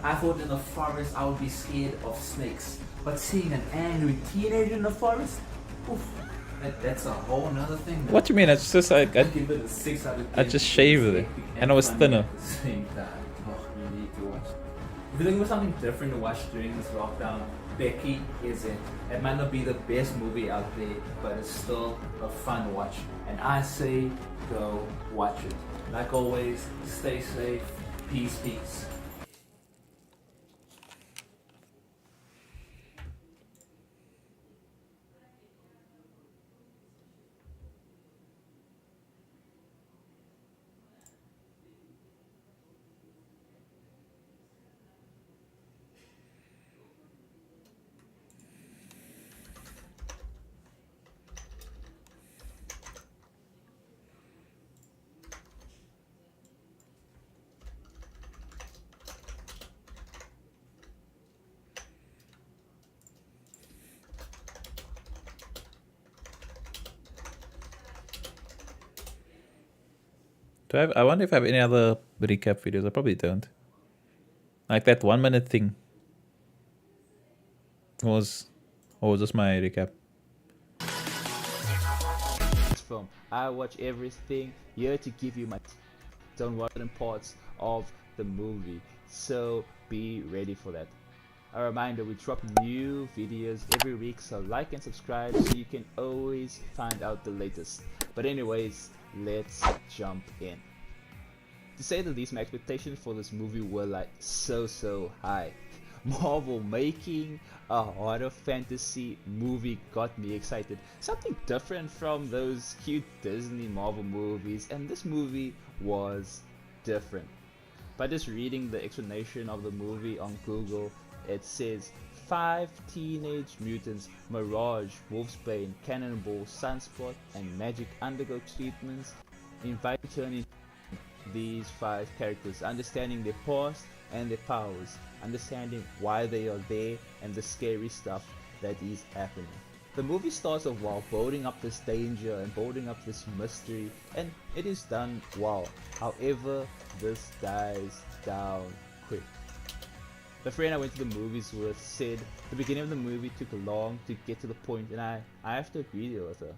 Speaker 5: I thought in the forest I would be scared of snakes. But seeing an angry teenager in the forest, oof, that's a whole nother thing.
Speaker 1: What do you mean? It's just like
Speaker 5: I give it a 6 out of 10.
Speaker 1: I just shaved it, and it was
Speaker 5: funny
Speaker 1: thinner.
Speaker 5: at the same time. Oh, you need to watch. If you're looking for something different to watch during this lockdown, Becky is it. It might not be the best movie out there, but it's still a fun watch. And I say, go watch it. Like always, stay safe. Peace.
Speaker 1: I wonder if I have any other recap videos. I probably don't. Like that 1 minute thing was just my recap.
Speaker 7: Film. I watch everything here to give you my don't watch parts of the movie, so be ready for that. A reminder, we drop new videos every week, so like and subscribe so you can always find out the latest. But anyways, let's jump in. To say the least, my expectations for this movie were like so high. Marvel making a horror fantasy movie got me excited. Something different from those cute Disney Marvel movies, and this movie was different. By just reading the explanation of the movie on Google, it says 5 teenage mutants, Mirage, Wolfsbane, Cannonball, Sunspot, and Magic undergo treatments, invited to turn into these 5 characters, understanding their past and their powers, understanding why they are there and the scary stuff that is happening. The movie starts off while building up this danger and building up this mystery, and it is done well. However, this dies down quick. The friend I went to the movies with said the beginning of the movie took long to get to the point, and I have to agree with her.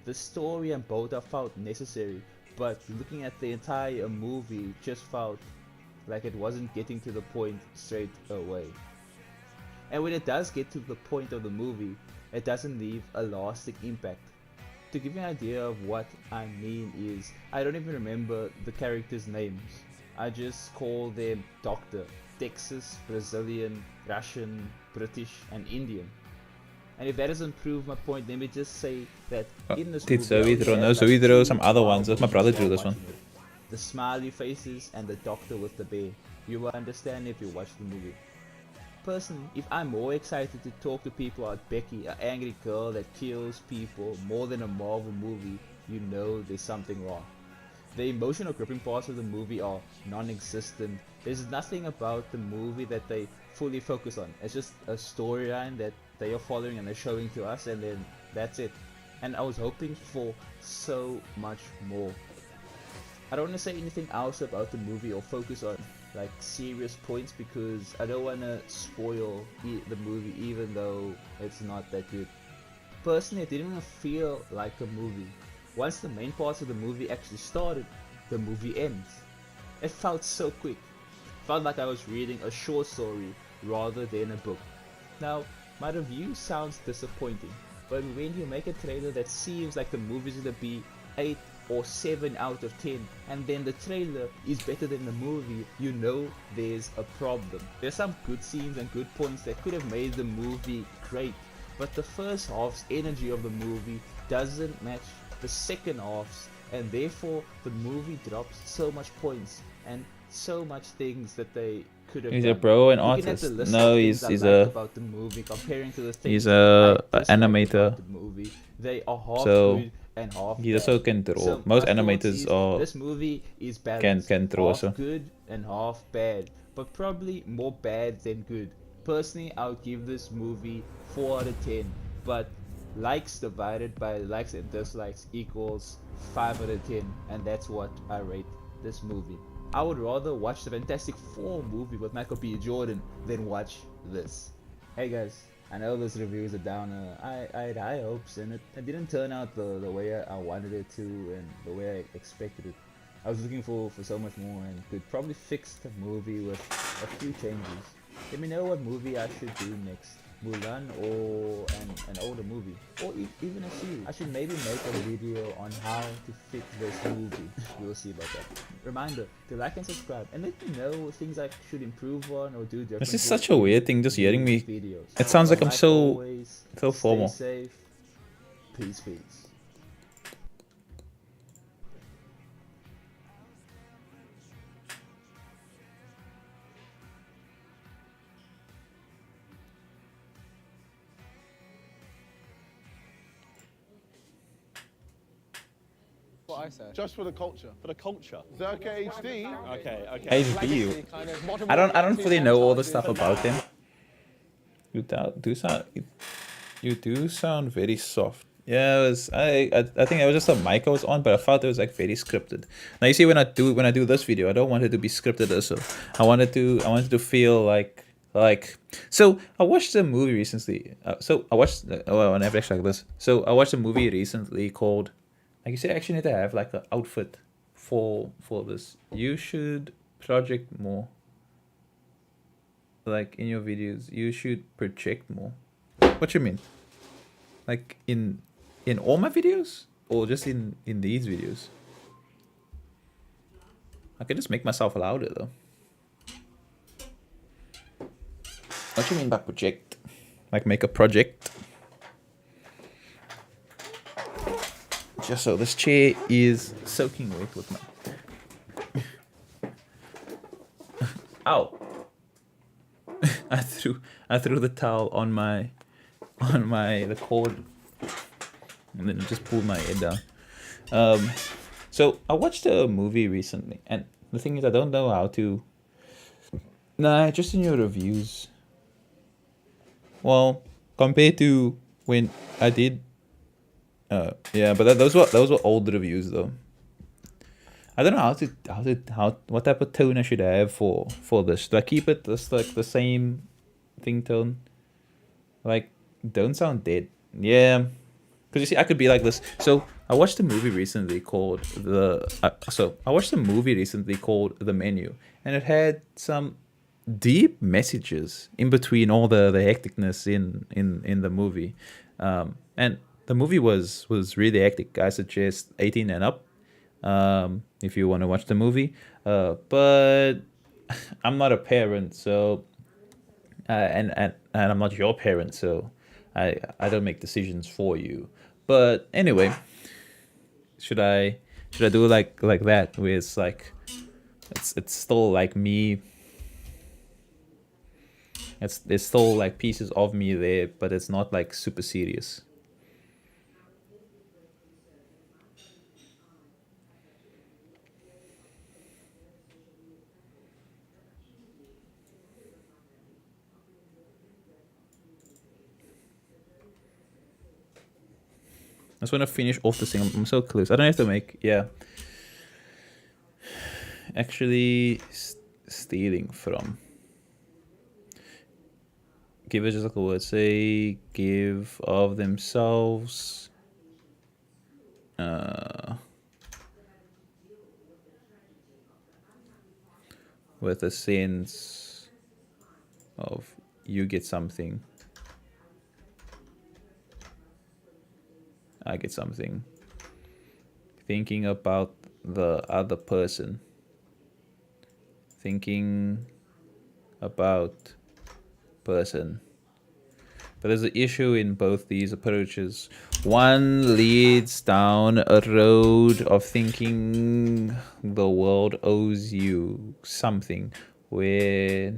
Speaker 7: The story and build up felt necessary, but looking at the entire movie just felt like it wasn't getting to the point straight away. And when it does get to the point of the movie, it doesn't leave a lasting impact. To give you an idea of what I mean is, I don't even remember the characters' names. I just call them Doctor, Texas, Brazilian, Russian, British, and Indian. And if that doesn't prove my point, let me just say that in this
Speaker 1: Did
Speaker 7: movie,
Speaker 1: Zoe
Speaker 7: I
Speaker 1: draw?
Speaker 7: only
Speaker 1: No,
Speaker 7: had,
Speaker 1: Zoe
Speaker 7: like,
Speaker 1: drew
Speaker 7: 2
Speaker 1: some other ones. That's my brother drew
Speaker 7: while
Speaker 1: this one.
Speaker 7: watching it. The smiley faces and the doctor with the bear. You will understand if you watch the movie. Personally, if I'm more excited to talk to people about Becky, an angry girl that kills people, more than a Marvel movie, you know there's something wrong. The emotional gripping parts of the movie are non-existent. There's nothing about the movie that they fully focus on. It's just a storyline that they are following and they're showing to us, and then that's it. And I was hoping for so much more. I don't want to say anything else about the movie or focus on like serious points because I don't want to spoil the movie even though it's not that good. Personally, it didn't even feel like a movie. Once the main parts of the movie actually started, the movie ends. It felt so quick. Felt like I was reading a short story rather than a book. Now, my review sounds disappointing, but when you make a trailer that seems like the movie's gonna be 8 or 7 out of 10, and then the trailer is better than the movie, you know there's a problem. There's some good scenes and good points that could have made the movie great, but the first half's energy of the movie doesn't match the second half's and therefore the movie drops so much points and so much things that they could have
Speaker 1: He's
Speaker 7: done.
Speaker 1: a bro and
Speaker 7: Looking at the
Speaker 1: artist.
Speaker 7: list
Speaker 1: No,
Speaker 7: of
Speaker 1: he's
Speaker 7: things I
Speaker 1: a
Speaker 7: liked about the movie comparing to the things
Speaker 1: he's
Speaker 7: I
Speaker 1: a
Speaker 7: disliked
Speaker 1: animator.
Speaker 7: about the movie, they are half
Speaker 1: So,
Speaker 7: good and half
Speaker 1: he
Speaker 7: bad.
Speaker 1: also can draw.
Speaker 7: So
Speaker 1: Most
Speaker 7: my thoughts
Speaker 1: animators
Speaker 7: is
Speaker 1: are
Speaker 7: this movie is balanced,
Speaker 1: can draw
Speaker 7: half
Speaker 1: also.
Speaker 7: good and half bad, but probably more bad than good. Personally, I would give this movie 4 out of 10, but likes divided by likes and dislikes equals 5 out of 10, and that's what I rate this movie. I would rather watch the Fantastic Four movie with Michael B. Jordan than watch this. Hey guys, I know this review is a downer. I had high hopes and it didn't turn out the way I wanted it to and the way I expected it. I was looking for so much more and could probably fix the movie with a few changes. Let me know what movie I should do next. Mulan or an older movie or even a series. I should maybe make a video on how to fix this movie. We'll see about that. Reminder to like and subscribe and let me know things I should improve on or do differently.
Speaker 1: This is such a weird thing, just hearing me.
Speaker 7: Videos.
Speaker 1: It sounds like I'm so
Speaker 7: always,
Speaker 1: formal.
Speaker 7: Stay safe. Peace.
Speaker 8: What I said.
Speaker 9: Just for the culture.
Speaker 8: For the culture.
Speaker 9: Zerka HD.
Speaker 8: Okay.
Speaker 1: HD. I don't fully know all the stuff about him. You do sound very soft. Yeah, it was, I think it was just a mic I was on, but I felt it was like very scripted. Now you see when I do this video, I don't want it to be scripted also. I wanted to feel like so I watched a movie recently. I never actually like this. So I watched a movie recently called, like you said, I actually need to have like an outfit for this. You should project more. Like in your videos, you should project more. What you mean? Like in all my videos, or just in these videos? I can just make myself louder though. What do you mean by project? Like make a project? Just so this chair is soaking wet with my. Ow! I threw the towel on the cord, and then it just pulled my head down. So I watched a movie recently, and the thing is, I don't know how to. Nah, just in your reviews. Well, compared to when I did. Yeah, but those were old reviews though. I don't know what type of tone I should have for this. Do I keep it just like the same thing tone? Like, don't sound dead. Yeah, because you see, I could be like this. So I watched a movie recently called The Menu, and it had some deep messages in between all the hecticness in the movie, and the movie was really hectic. I suggest 18 and up. If you want to watch the movie, but I'm not a parent, so and I'm not your parent, so I don't make decisions for you. But anyway, should I do like that, where it's like it's still like me. There's still like pieces of me there, but it's not like super serious. I just want to finish off this thing. I'm so close. I don't have to make, yeah. Actually, stealing from. Give it just like a word. Say, give of themselves. With a sense of you get something. I get something. Thinking about the other person. Thinking about person. But there's an issue in both these approaches. One leads down a road of thinking the world owes you something, where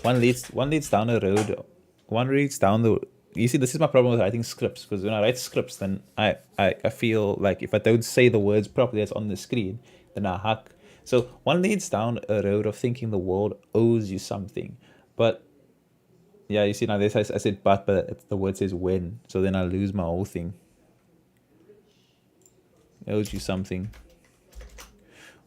Speaker 1: one leads down a road. One leads down the. You see, this is my problem with writing scripts, because when I write scripts, then I feel like if I don't say the words properly that's on the screen, then I hack. So one leads down a road of thinking the world owes you something, but yeah, you see now this I said but the word says when, so then I lose my whole thing. It owes you something.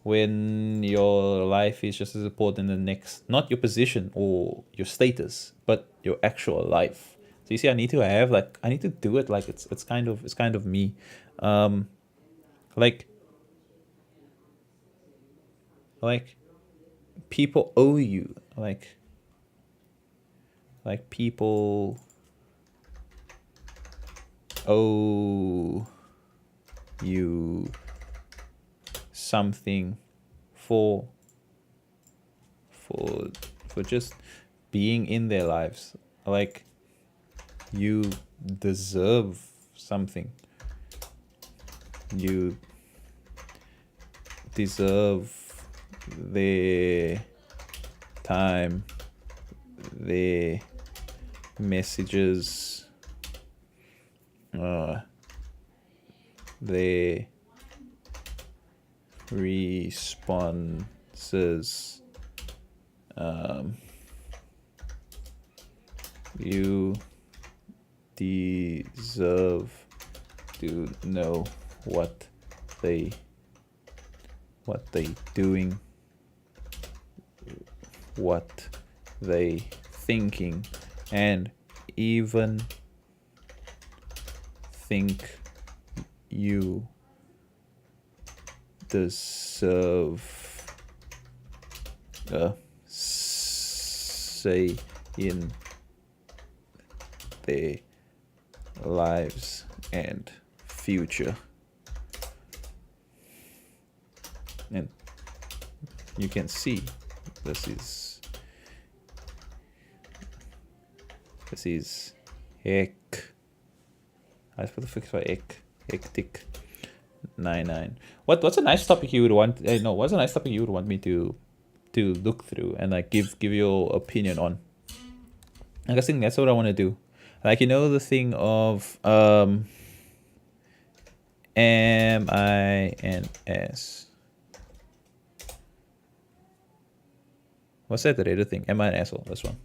Speaker 1: When your life is just as important in the next, not your position or your status, but your actual life. So you see, I need to do it like it's kind of me, like people owe you, like people owe you something for just being in their lives. Like, you deserve something. You deserve their time, their messages, their responses. You deserve to know what they doing, what they thinking, and even think you deserve say in their lives and future. And you can see this is heck. I put the fix for hectic 99. What's a nice topic you would want? No, what's a nice topic you would want me to look through and like give your opinion on? I think that's what I want to do. Like, you know, the thing of M-I-N-S. What's that other thing? Am I an asshole? This one.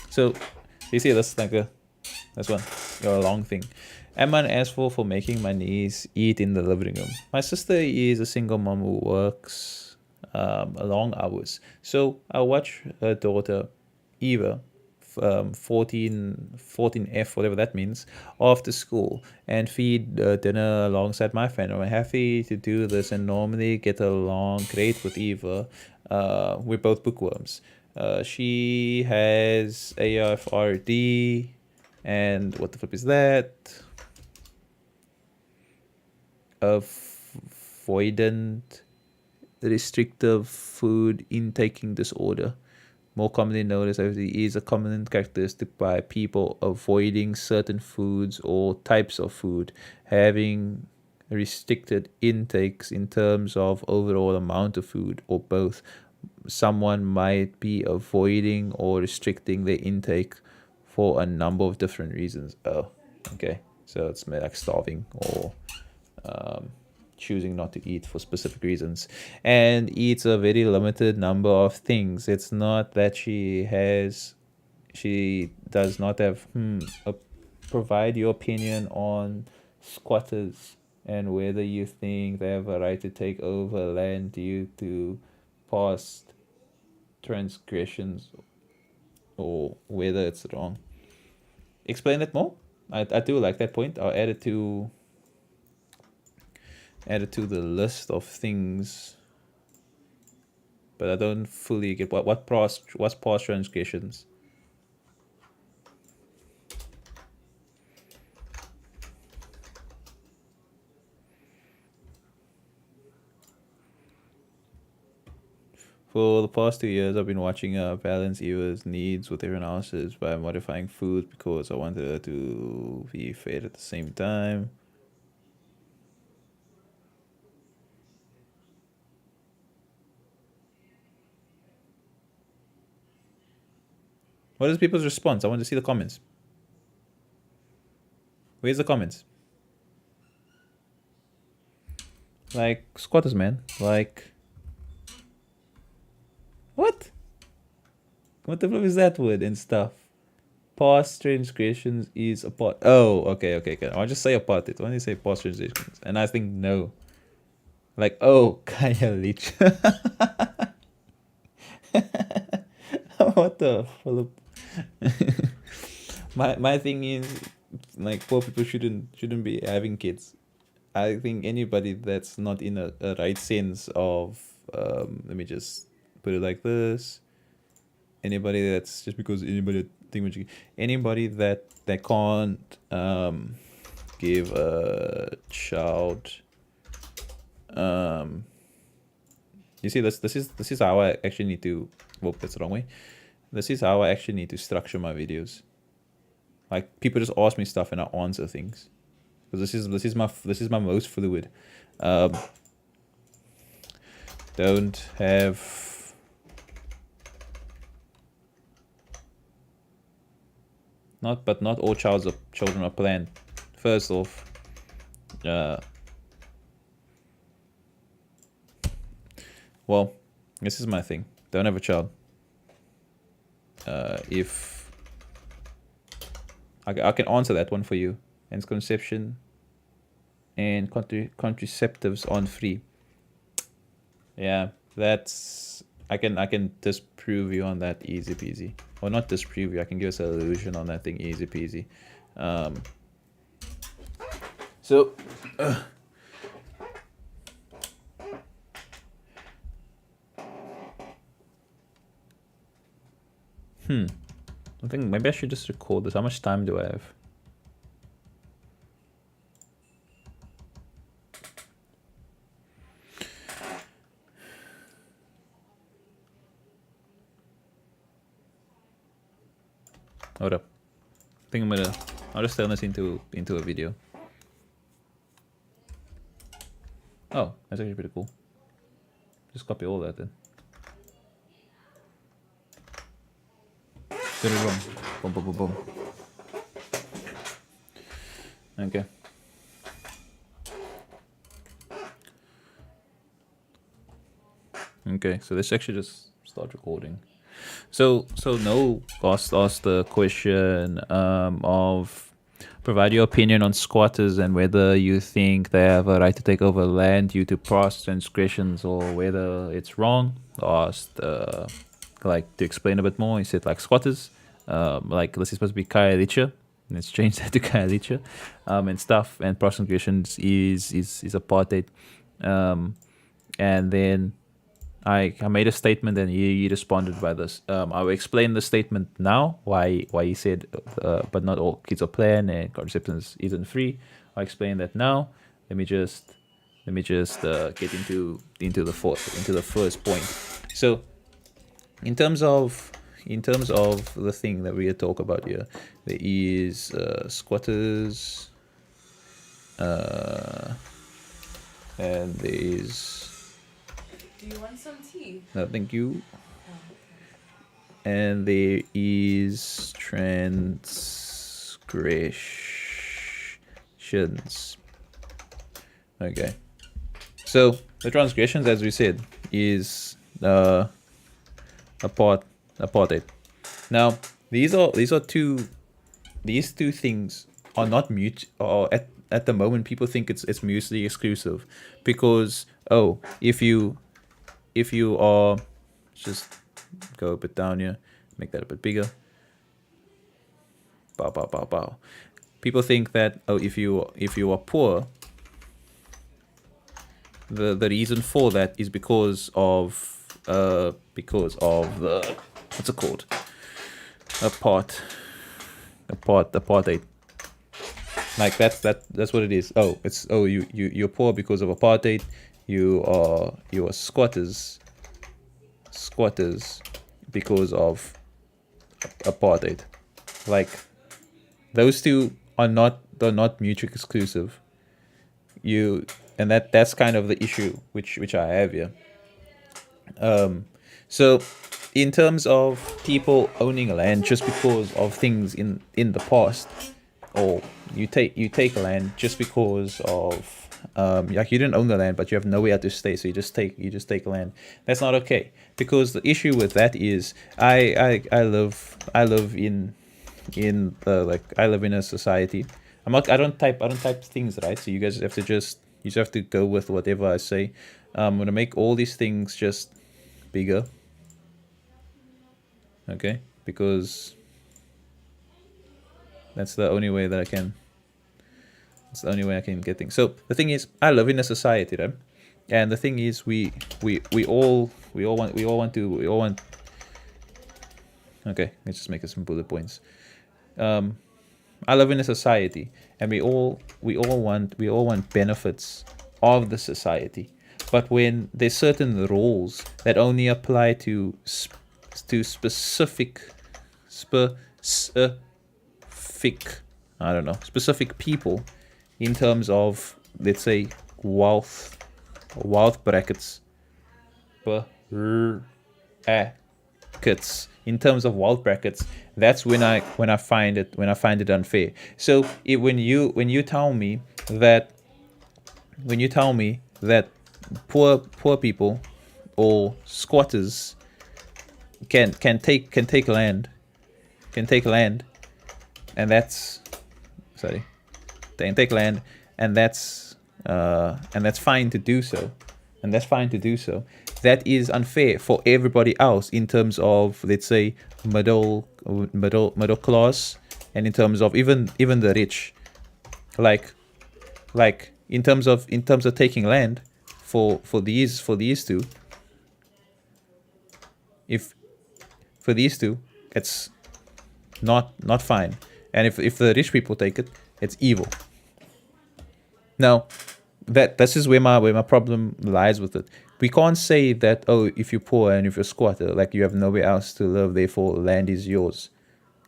Speaker 1: So you see this like this one, your long thing. Am I an asshole for making my niece eat in the living room? My sister is a single mom who works long hours, so I watch her daughter Eva, 14F, whatever that means, after school, and feed dinner alongside my friend. I'm happy to do this and normally get along great with Eva. We're both bookworms. She has AFRD, and what the flip is that? Avoidant restrictive food intaking disorder, more commonly known as AFD, is a common characteristic by people avoiding certain foods or types of food, having restricted intakes in terms of overall amount of food, or both. Someone might be avoiding or restricting their intake for a number of different reasons. Oh, okay. So it's like starving or choosing not to eat for specific reasons, and eats a very limited number of things. It's not that she does not have provide your opinion on squatters and whether you think they have a right to take over land due to past transgressions or whether it's wrong. Explain it more. I do like that point. I'll add it to the list of things. but I don't fully get what's past transgressions. For the past 2 years, I've been watching balance Eva's needs with everyone else's by modifying food because I wanted her to be fed at the same time. What is people's response? I want to see the comments. Where's the comments? Like, squatters, man. Like, what? What the fuck is that word and stuff? Past transgressions is apart. Oh, okay. I'll just say apartheid. Why do you say past transgressions? And I think no. Like, oh, Kaya Leech. What the Philip? my thing is, like, poor people shouldn't be having kids. I think anybody that's not in a right sense of let me just put it like this. Anybody that's just because anybody that can't give a child you see this is how I actually need to that's the wrong way. This is how I actually need to structure my videos. Like, people just ask me stuff and I answer things. Because this is my most fluid. Don't have not all children are planned. First off, well, this is my thing. Don't have a child. If I can answer that one for you. Hence, conception and contraceptives aren't free. Yeah, that's I can disprove you on that easy peasy. Or not disprove you. I can give a solution on that thing easy peasy. So. I think maybe I should just record this. How much time do I have? Hold up. I think I'll just turn this into a video. Oh, that's actually pretty cool. Just copy all that then. Boom, boom, boom, boom. Okay. Okay, so let's actually just start recording. So no asked the question of provide your opinion on squatters and whether you think they have a right to take over land due to past transgressions or whether it's wrong. Asked like to explain a bit more. He said like squatters, like this is supposed to be Kaya Licha. Let's change that to Kaya Licha, and stuff. And past transgressions is apartheid. And then I made a statement and he responded by this. I will explain the statement now, why he said, but not all kids are planned and contraception isn't free. I'll explain that now. Let me just get into the first point. So, in terms of the thing that we talk about here, there is squatters, and there is.
Speaker 9: Do you want some tea?
Speaker 1: No, thank you. And there is transgressions. Okay. So the transgressions, as we said, is apartheid. Now these two things are not or at the moment people think it's mutually exclusive, because if you are, just go a bit down here, make that a bit bigger. Bow. People think that if you are poor, the reason for that is because of because of the, what's it called, apartheid. Like that's what it is. Oh, it's, oh, you're poor because of apartheid. You are squatters because of apartheid. Like those two are not, they're not mutually exclusive. And that's kind of the issue which I have here. So in terms of people owning land just because of things in the past, or you take land just because of like you didn't own the land but you have nowhere to stay, so you just take land. That's not okay, because the issue with that is I live in like I live in a society. I don't type things, right? So you guys have to you just have to go with whatever I say. I'm gonna make all these things just bigger, okay? Because that's the only way that I can. It's the only way I can get things. So the thing is, I live in a society, right? And the thing is, we all want. Okay, let's just make it some bullet points. I live in a society, and we all want benefits of the society. But when there's certain rules that only apply to specific people, in terms of, let's say, wealth brackets, in terms of wealth brackets, that's when I find it unfair. So when you tell me that poor people or squatters can take land, and that's sorry, they can take land, and that's fine to do so, that is unfair for everybody else in terms of, let's say, middle class, and in terms of even the rich, like in terms of taking land for these two, if for these two it's not fine, and if the rich people take it, it's evil. Now this is where my problem lies with it. We can't say that, oh, if you're poor and if you're a squatter, like you have nowhere else to live, therefore land is yours.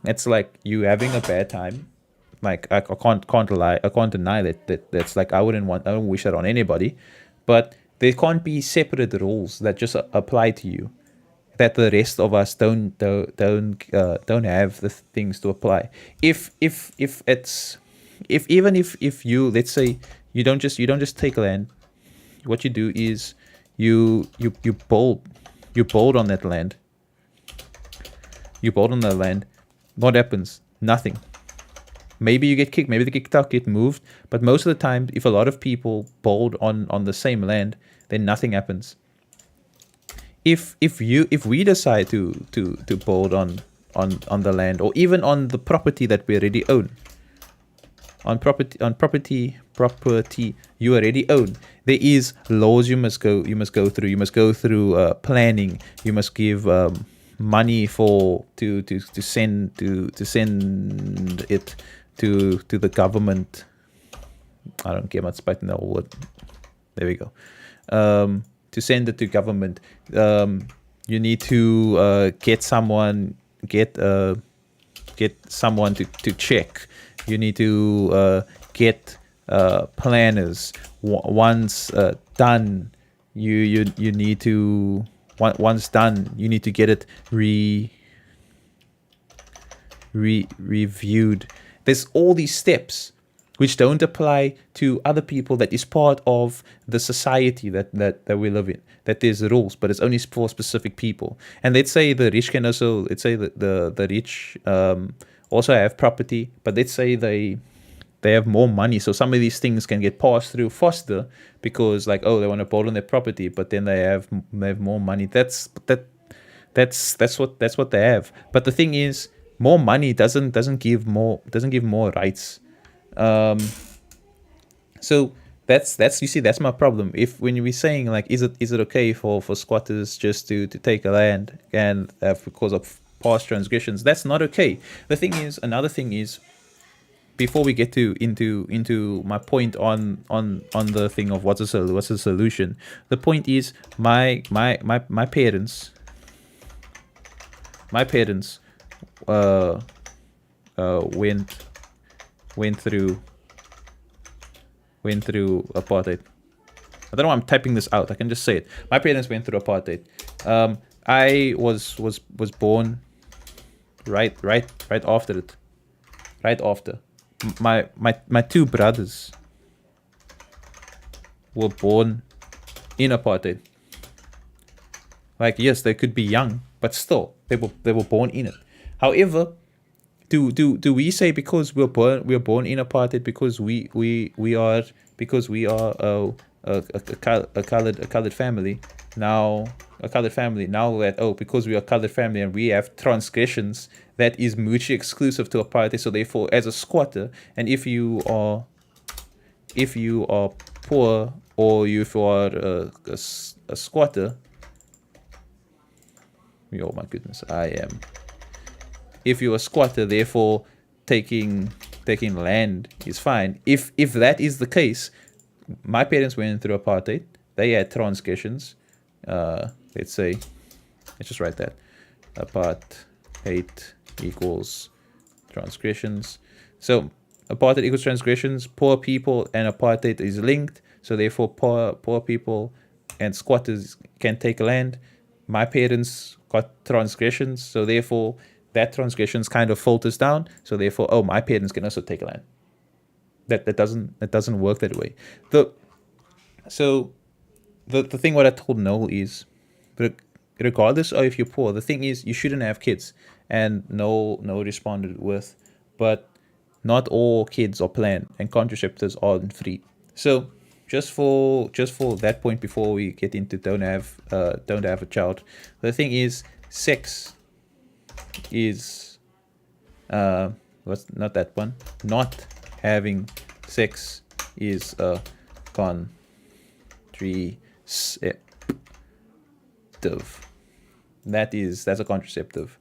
Speaker 1: It's like you having a bad time. Like I can't lie, I can't deny that's like I don't wish that on anybody, but there can't be separate rules that just apply to you, that the rest of us don't have the things to apply. If you, let's say, you don't just take land, what you do is you build on that land. What happens? Nothing. Maybe you get kicked, maybe they get kicked out, get moved, but most of the time, if a lot of people build on the same land, then nothing happens. If we decide to build on the land, or even on the property that we already own, on property you already own, there is laws you must go through. You must go through planning. You must give money to send it to the government. I don't care much about the word. There we go. To send it to government, you need to get someone to check. You need to get planners. Once done, you need to once done, you need to get it reviewed. There's all these steps which don't apply to other people, that is part of the society that we live in, that there's rules, but it's only for specific people. And let's say the rich can also, let's say the rich also have property, but let's say they have more money, so some of these things can get passed through faster, because like, oh, they want to build on their property, but then they have more money. That's what they have. But the thing is, more money doesn't give more rights. So That's you see, that's my problem. If when we're saying like, is it okay for squatters just to take a land and because of past transgressions, that's not okay. The thing is, another thing is, before we get to into my point on the thing of what's the solution, the point is my parents uh went through apartheid. I don't know why I'm typing this out. I can just say it. My parents went through apartheid. I was born right after it. Right after. My two brothers were born in apartheid. Like, yes, they could be young, but still they were born in it. However, do we say because we're born in apartheid because we are a colored family now, that, oh, because we are a colored family and we have transgressions that is mutually exclusive to apartheid, so therefore as a squatter, and if you are poor, or if you are a squatter, oh my goodness, I am. If you're a squatter, therefore taking land is fine. If that is the case, my parents went through apartheid. They had transgressions. Let's say, let's just write that. Apartheid equals transgressions. So apartheid equals transgressions. Poor people and apartheid is linked. So therefore, poor people and squatters can take land. My parents got transgressions, so therefore that transgressions kind of filters down. So therefore, oh, my parents can also take land. That doesn't work that way. The thing what I told Noel is, regardless of if you're poor, the thing is you shouldn't have kids. And Noel responded with, but not all kids are planned and contraceptives aren't free. So just for that point, before we get into don't have a child, the thing is, sex is what's not that one? Not having sex is a contraceptive. That's a contraceptive.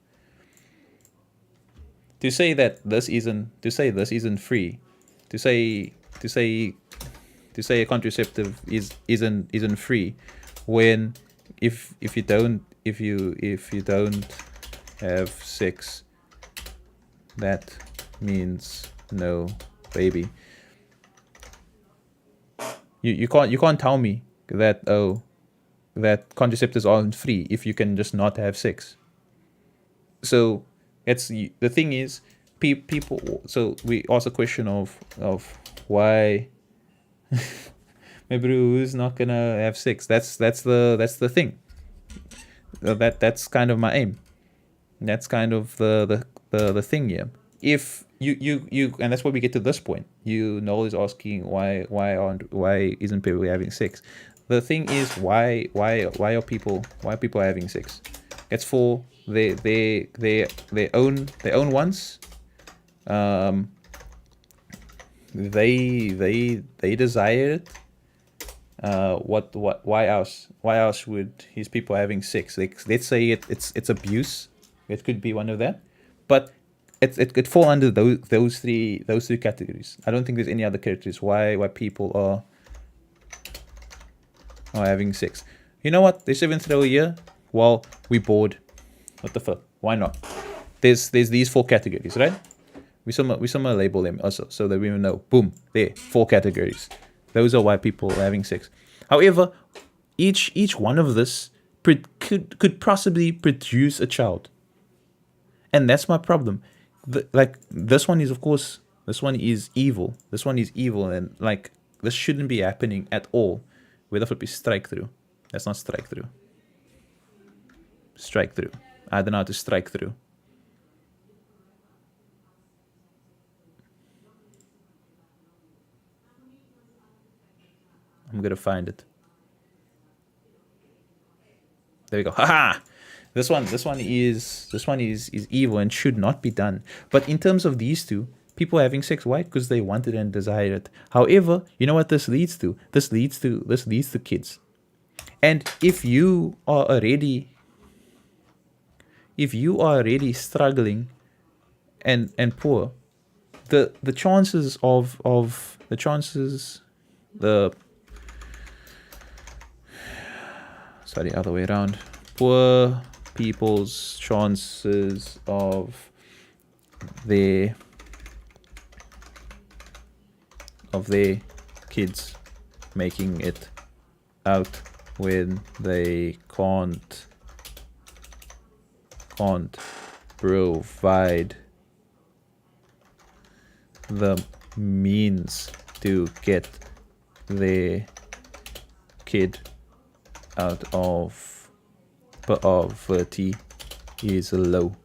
Speaker 1: To say this isn't free, to say a contraceptive isn't free, when if you don't have sex, that means no baby. You can't tell me that contraceptives aren't free if you can just not have sex. So it's the thing is, people. So we ask a question of why. Maybe who's not gonna have sex? That's the thing. That's kind of my aim. That's kind of the thing here. If you and that's why we get to this point. Noel is asking why isn't people having sex? The thing is, why are people having sex? It's for their own wants. They desire it. Why else would his people having sex? Like, let's say it's abuse. It could be one of that, but it could fall under those three categories. I don't think there's any other categories why people are having sex. You know what? They 7th row a year. Well, we bored. What the fuck? Why not? There's these 4 categories, right? We somehow label them also, so that we will know. Boom, there, 4 categories. Those are why people are having sex. However, each one of this could possibly produce a child, and that's my problem. This one is, of course, this one is evil. This one is evil, and like, this shouldn't be happening at all. Whether it be strike through. That's not strike through. Strike through. I don't know how to strike through. I'm gonna find it. There we go. Haha. This one is evil and should not be done. But in terms of these two, people having sex. Why? Because they wanted and desired it. However, you know what this leads to? This leads to kids. And if you are already struggling and poor, the chances sorry, other way around. Poor people's chances of their kids making it out when they can't provide the means to get their kid out of poverty is low.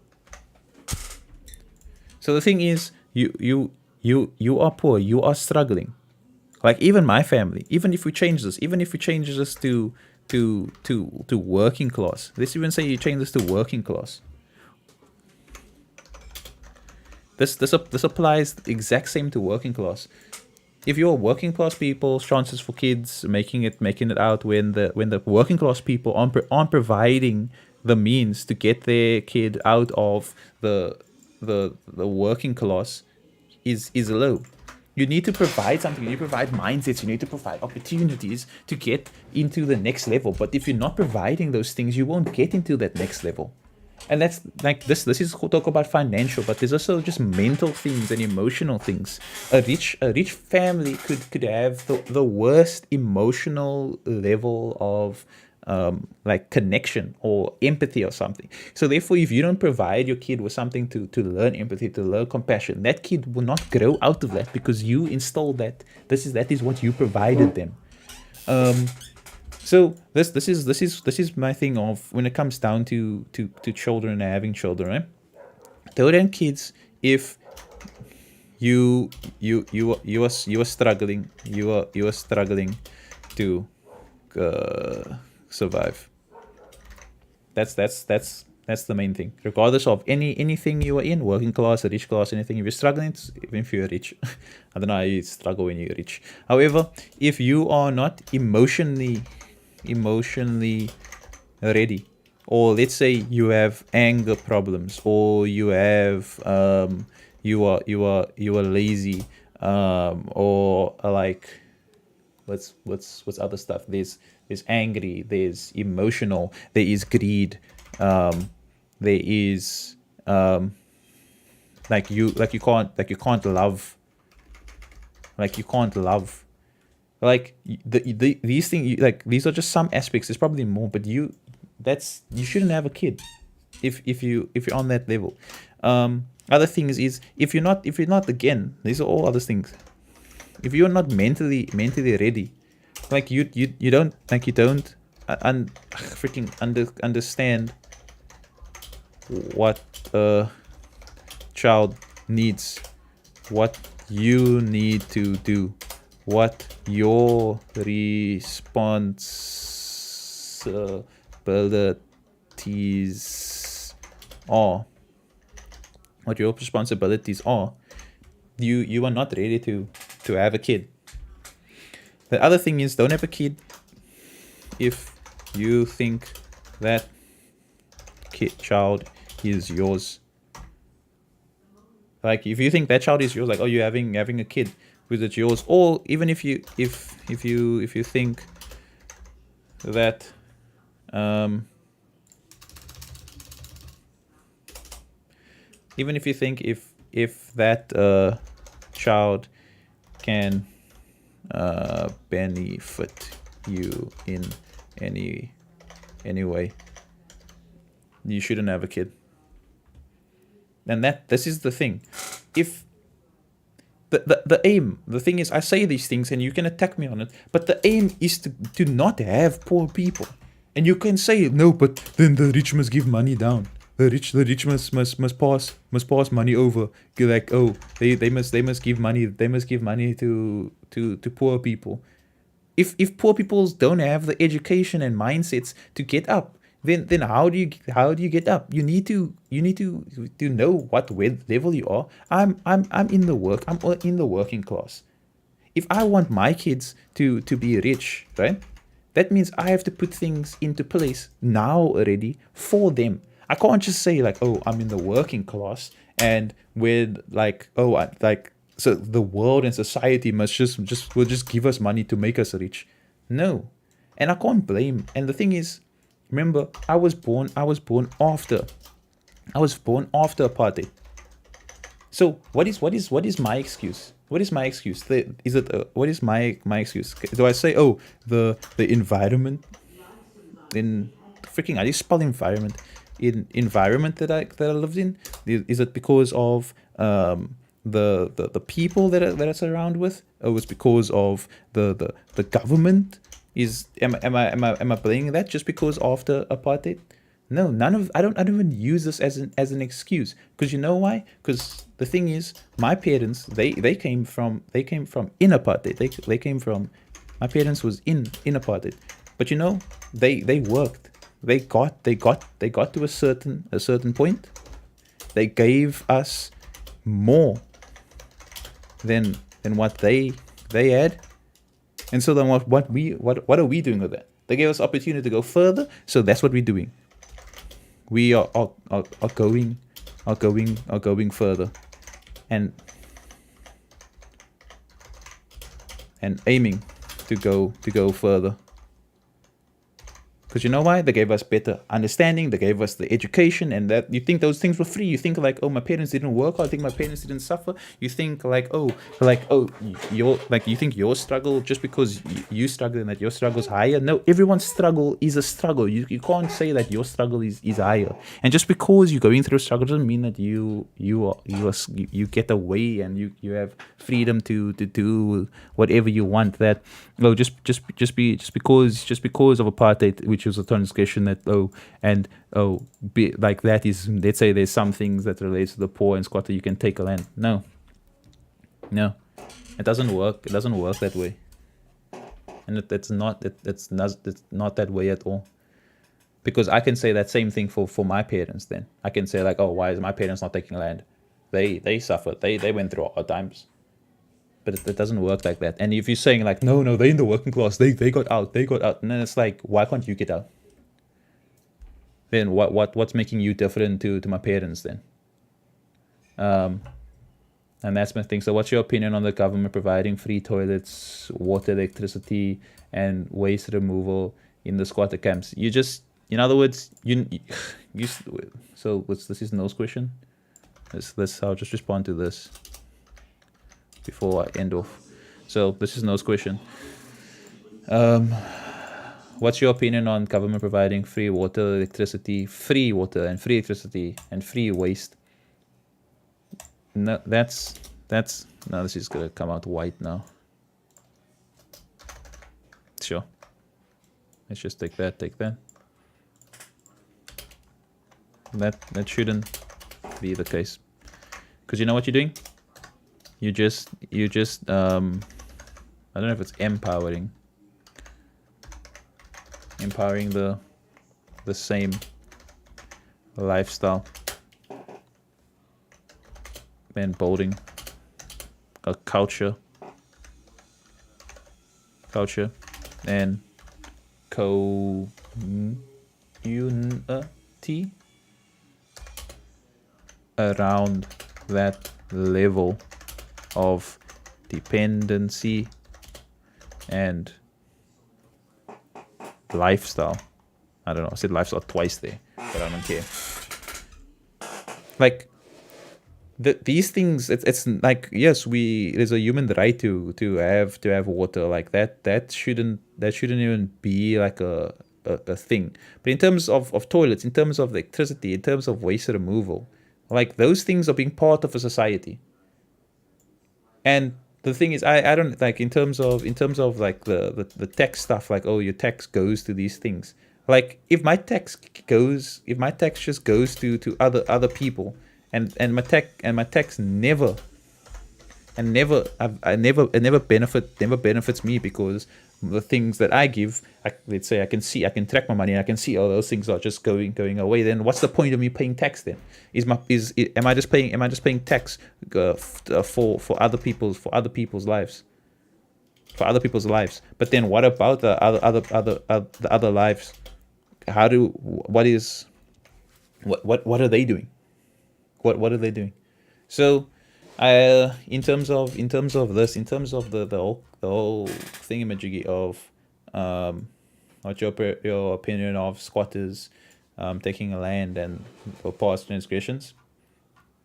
Speaker 1: So the thing is, you are poor, you are struggling. Like even my family, even if we change this to working class. Let's even say you change this to working class. This applies the exact same to working class. If you're working class people, chances for kids making it out when the working class people aren't providing the means to get their kid out of the working class is low. You need to provide something. You need to provide mindsets. You need to provide opportunities to get into the next level. But if you're not providing those things, you won't get into that next level. And that's like this is talk about financial, but there's also just mental things and emotional things. A rich family could have the worst emotional level of like connection or empathy or something. So therefore, if you don't provide your kid with something to learn empathy, to learn compassion, that kid will not grow out of that because you installed that. That is what you provided them. So this is my thing of when it comes down to children and having children, right? Tell them kids, if you are struggling to survive. That's the main thing. Regardless of anything you are in, working class, rich class, anything, if you're struggling, even if you're rich, I don't know how you struggle when you're rich. However, if you are not emotionally ready, or let's say you have anger problems, or you have you are lazy, or like what's other stuff? There's angry, there's emotional, there is greed, there is you can't love. These things, like these are just some aspects. There's probably more, but you shouldn't have a kid if you're on that level. Other things is if you're not again, these are all other things. If you're not mentally ready, like you don't freaking understand what a child needs, what you need to do, what your responsibilities are, you are not ready to have a kid. The other thing is, don't have a kid if you think that child is yours. Like if you think that child is yours, like, oh, you're having a kid because it's yours, or even if you think that even if you think if that child can benefit you in any way, you shouldn't have a kid. And this is the thing. If the aim, the thing is, I say these things and you can attack me on it, but the aim is to not have poor people. And you can say, no, but then the rich must give money down. The rich must pass money over. You're like, oh, they must give money. They must give money to poor people. If poor people don't have the education and mindsets to get up, then how do you get up? You need to know what level you are. I'm in the working class. If I want my kids to be rich, right? That means I have to put things into place now already for them. I can't just say like, oh, I'm in the working class and with like, oh, so the world and society must will just give us money to make us rich. No. And I can't blame. And the thing is, remember, I was born after apartheid. So what is my excuse? What is my excuse? What is my excuse? Do I say, oh, the environment in freaking, how do you spell environment? In environment that I lived in, is it because of the people that I surround with, or was because of the government? Am I blaming that just because after apartheid? No, I don't even use this as an excuse, because you know why? Because the thing is, my parents they came from in apartheid. They came from, my parents was in apartheid, but you know, they worked. They got to a certain point. They gave us more than what they had. And so then what are we doing with that? They gave us opportunity to go further, so that's what we're doing. We are going further and aiming to go further. Because you know why? They gave us better understanding. They gave us the education, and that you think those things were free. You think like, oh, my parents didn't work. I think my parents didn't suffer. You think like, oh, you think your struggle, just because you struggle and that your struggle is higher. No, everyone's struggle is a struggle. You can't say that your struggle is higher. And just because you're going through a struggle doesn't mean that you get away and you have freedom to do whatever you want. That just because of apartheid, which was a transgression, that like that is, let's say there's some things that relates to the poor and squatter, you can take a land. No, it doesn't work. It doesn't work that way, and it's not that way at all. Because I can say that same thing for my parents. Then I can say like, oh, why is my parents not taking land? They suffered. They went through hard times. But it doesn't work like that. And if you're saying like, no, they're in the working class, they got out, and then it's like, why can't you get out? Then what's making you different to my parents then? And that's my thing. So what's your opinion on the government providing free toilets, water, electricity, and waste removal in the squatter camps? You just, in other words, so this is No's question. I'll just respond to this before I end off. So this is No's question. What's your opinion on government providing free water, electricity, and free waste? No, that's now this is gonna come out white now. Sure. Let's just take that. That shouldn't be the case. Because you know what you're doing? You just I don't know if it's empowering the same lifestyle and building a culture and community around that level of dependency and lifestyle. I don't know, I said lifestyle twice there, but I don't care. Like these things, it's like, yes, there's a human right to have water. Like that shouldn't even be like a thing. But in terms of toilets, in terms of electricity, in terms of waste removal, like those things are being part of a society. And the thing is, I don't like in terms of like the tax stuff, like, oh, your tax goes to these things. Like if my tax just goes to other people, and my tax never and it never benefits me, because the things that I give, let's say I can track my money, and I can see all those things are just going away. Then what's the point of me paying tax? Then am I just paying tax for other people's lives? For other people's lives. But then what about the other lives? What are they doing? What are they doing? So, in terms of the whole thingamajiggy of what's your opinion of squatters taking a land and for past transgressions?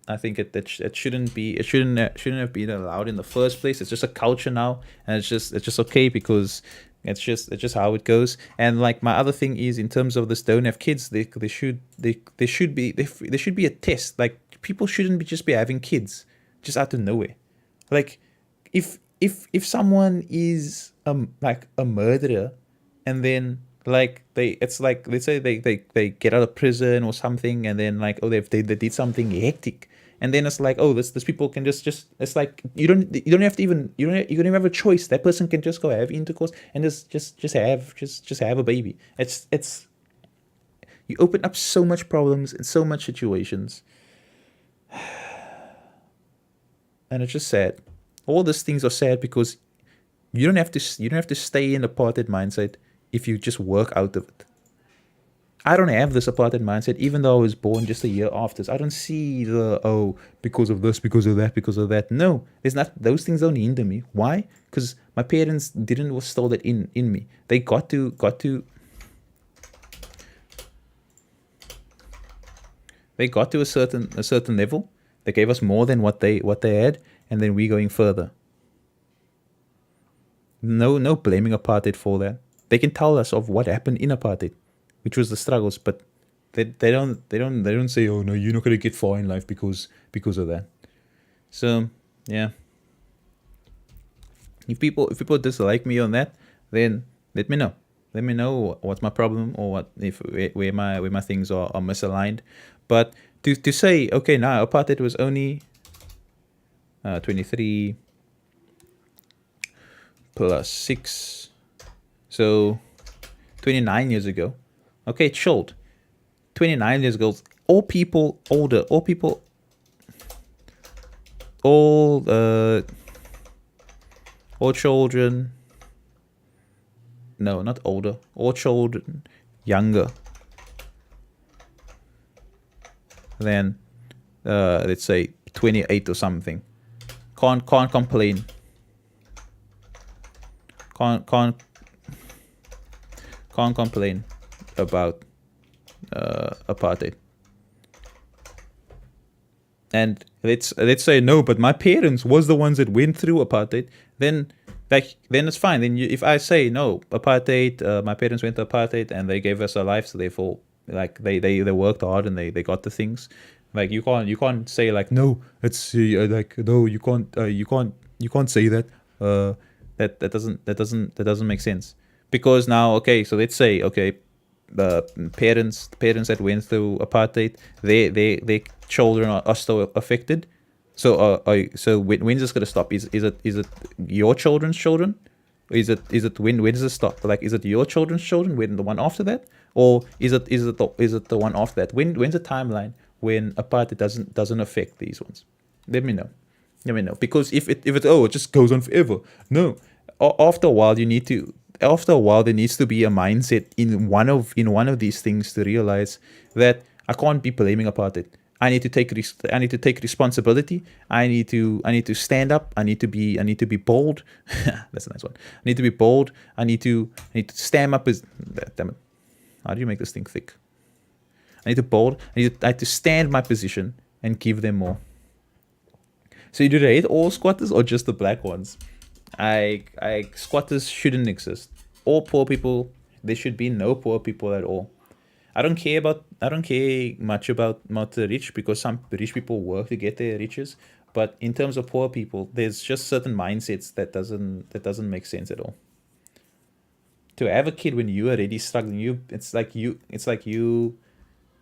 Speaker 1: I think it shouldn't have been allowed in the first place. It's just a culture now, and it's just okay, because it's just how it goes. And like, my other thing is, in terms of this don't have kids, there should be a test. Like, people shouldn't just be having kids just out of nowhere. Like, if someone is like a murderer, and then like let's say they get out of prison or something, and then like, oh, they did something hectic, and then it's like, oh, this people can just it's like, you don't have to even you don't even have a choice. That person can just go have intercourse and just have a baby. It's you open up so much problems in so much situations, and it's just sad. All these things are sad because you don't have to stay in apartheid mindset if you just work out of it. I don't have this apartheid mindset, even though I was born just a year after. So I don't see because of this, because of that, because of that. No, there's not. Those things don't hinder me. Why? Because my parents didn't install that in me. They got to a certain level. They gave us more than what they had, and then we going further. No blaming apartheid for that. They can tell us of what happened in apartheid, which was the struggles, but they don't say, oh no, you're not gonna get far in life because of that. So yeah, if people dislike me on that, then let me know. Let me know what's my problem, or what where my things are misaligned. But to say, okay, now apartheid was only 23 plus 6, so 29 years ago. Okay, chilled. 29 years ago, all children, no, not older, all children younger than let's say 28 or something can't complain. Can't complain about apartheid. And let's say, no, but my parents was the ones that went through apartheid. Then it's fine. Then if I say no, apartheid, my parents went to apartheid and they gave us a life, so therefore, like, they worked hard and they got the things. Like, you can't say like, no, it's like, no, you can't say that. That doesn't make sense. Because now, okay, so let's say, okay, the parents that went through apartheid, their children are still affected. So so when's this gonna stop? Is it your children's children? Is it when does it stop? Like, is it your children's children? When the one after that, or is it the one after that? When's the timeline when apartheid doesn't affect these ones? Let me know. Because if it just goes on forever. No, after a while there needs to be a mindset in one of these things to realize that I can't be blaming apartheid. I need to take responsibility. I need to stand up. I need to be bold. That's a nice one. I need to be bold. I need to stand up. Damn it. How do you make this thing thick? I need to stand my position and give them more. So do they hate all squatters or just the black ones? Squatters shouldn't exist. All poor people, there should be no poor people at all. I don't care much about the rich, because some rich people work to get their riches. But in terms of poor people, there's just certain mindsets that doesn't make sense at all. To have a kid when you are already struggling, it's like you.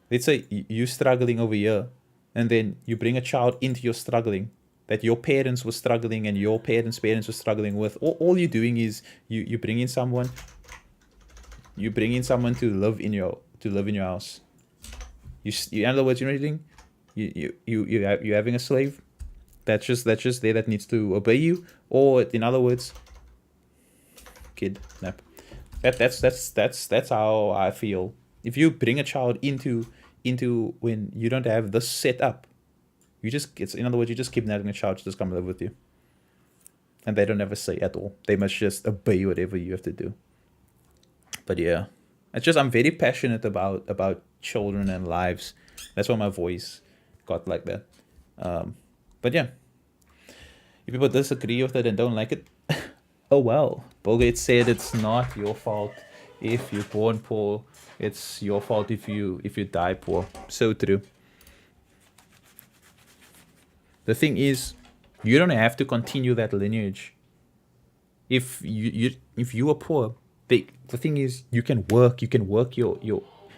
Speaker 1: Let's say you struggling over here, and then you bring a child into your struggling. that your parents were struggling and your parents' parents were struggling with. All you're doing is you bring in someone. You bring in someone to live in your house. You in other words, you know what you're doing? You're having a slave that's just there that needs to obey you, or in other words, kidnap. That's how I feel. If you bring a child into when you don't have this set up, in other words, you're just kidnapping a child to just come live with you, and they don't have a say at all. They must just obey whatever you have to do. But yeah, it's just I'm very passionate about children and lives. That's why my voice got like that. But yeah, if people disagree with it and don't like it, oh well. Bill Gates said it's not your fault if you're born poor. It's your fault if you die poor. So true. The thing is, you don't have to continue that lineage. If you are poor, the thing is you can work your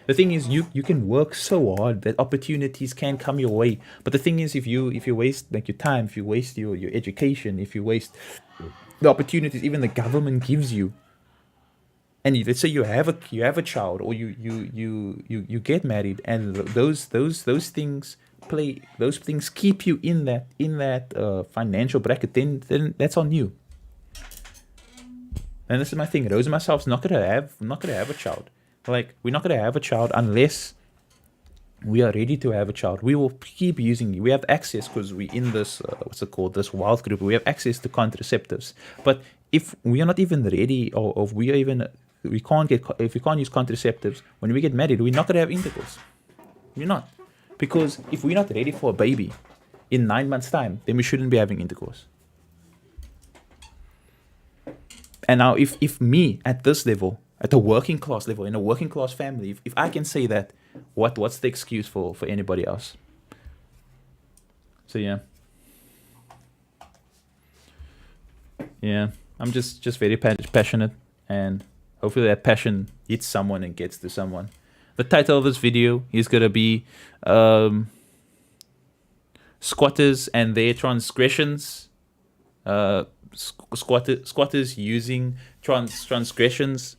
Speaker 1: the thing is you can work so hard that opportunities can come your way. But the thing is, if you waste like your time, if you waste your education, if you waste the opportunities even the government gives you, and let's say you have a child, or you get married, and those things keep you in that financial bracket, then that's on you. And this is my thing. Rose and myself's not gonna have a child. Like, we're not gonna have a child unless we are ready to have a child. We will keep using. We have access because we in this this wild group. We have access to contraceptives. But if we are not even ready, or if we can't use contraceptives when we get married, we're not gonna have intercourse. We're not, because if we're not ready for a baby in 9 months' time, then we shouldn't be having intercourse. And now, if me at this level, at a working class level, in a working class family, if I can say that, what's the excuse for anybody else? So yeah, I'm just very passionate, and hopefully that passion hits someone and gets to someone. The title of this video is gonna be squatters and their transgressions. Squatters using transgressions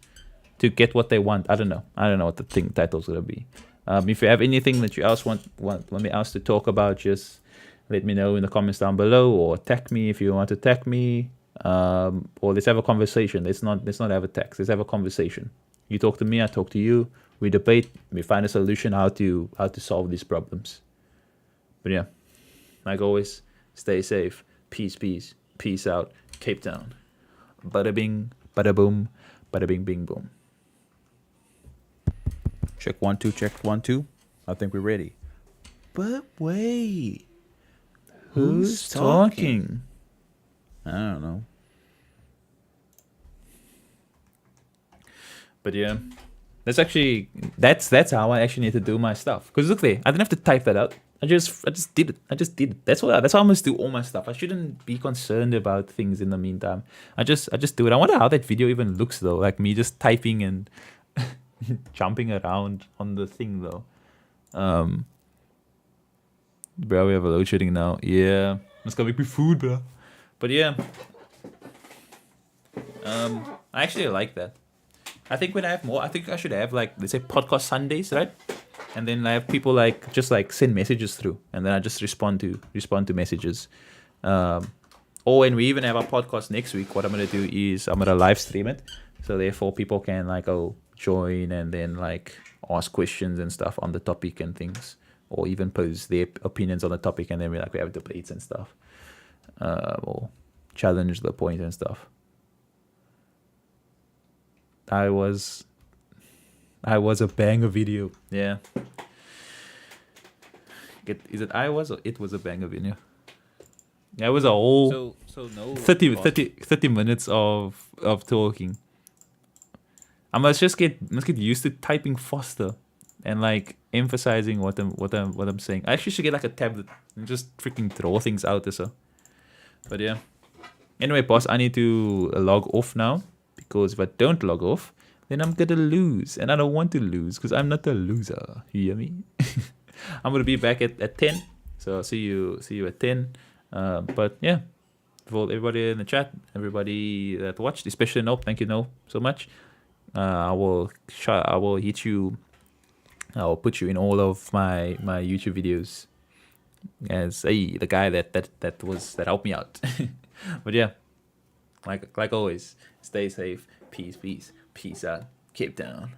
Speaker 1: to get what they want. I don't know what the title's gonna be. If you have anything that you else want me else to talk about, just let me know in the comments down below, or tag me if you want to tag me, or let's have a conversation. Let's not have a text. Let's have a conversation. You talk to me, I talk to you. We debate. We find a solution how to solve these problems. But yeah, like always, stay safe. Peace out. Cape Town. Bada bing, bada boom, bada bing, bing, boom. Check 1 2, check 1 2. I think we're ready. But wait, who's talking? I don't know. But yeah, that's how I actually need to do my stuff. Because look there, I didn't have to type that out. I just did it. That's how I must do all my stuff. I shouldn't be concerned about things in the meantime. I just do it. I wonder how that video even looks though. Like me just typing and jumping around on the thing though. Bro, we have a load shedding now. Yeah, it's gonna make me food, bro. But yeah, I actually like that. I think when I have more, I think I should have, like, let's say podcast Sundays, right? And then I have people just send messages through, and then I just respond to messages. Or when we even have our podcast next week, what I'm gonna do is I'm gonna live stream it, so therefore people can join and then ask questions and stuff on the topic and things, or even pose their opinions on the topic, and then we have debates and stuff, or challenge the point and stuff. I was a banger video. Yeah. Is it I was, or it was a banger video? Yeah, it was a whole
Speaker 2: So no
Speaker 1: 30 minutes of talking. I must get used to typing faster and emphasizing what I'm saying. I actually should get a tablet and just freaking draw things out or so. But yeah. Anyway, boss, I need to log off now, because if I don't log off, then I'm gonna lose, and I don't want to lose because I'm not a loser. You hear me? I'm gonna be back at 10, so I'll see you at 10. But yeah, for everybody in the chat, everybody that watched, especially Nope, thank you Nope so much. I will hit you. I will put you in all of my YouTube videos as the guy that helped me out. But yeah, like always, stay safe. Peace out. Cape Town.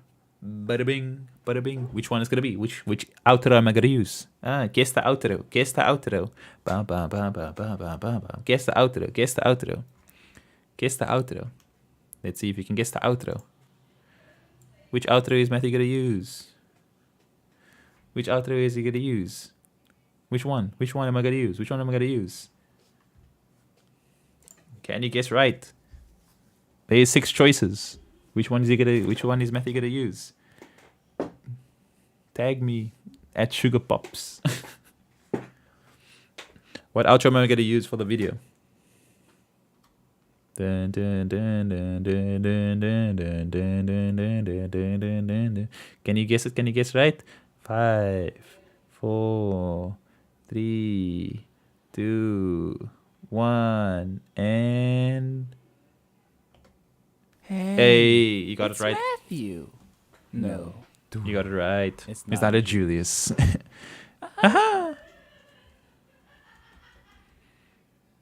Speaker 1: Bada bing, bada bing. Which one is gonna be? Which outro am I gonna use? Guess the outro. Guess the outro. Ba ba ba ba ba ba ba ba. Guess the outro. Guess the outro. Guess the outro. Let's see if you can guess the outro. Which outro is Matthew gonna use? Which outro is he gonna use? Which one? Which one am I gonna use? Which one am I gonna use? Can you guess right? There's 6 choices. Which one is Matthew gonna use? Tag me at Sugar Pops. What outro am I gonna use for the video? Dun, dun, dun, dun, dun, dun, dun, dun, dun, dun, dun, dun, dun, dun, dun. Can you guess it? Can you guess right? 5, 4, 3, 2, 1, and hey, you got it right.
Speaker 6: Matthew. No.
Speaker 1: You got it right.
Speaker 6: It's
Speaker 1: It's
Speaker 6: not
Speaker 1: not a Julius. Haha.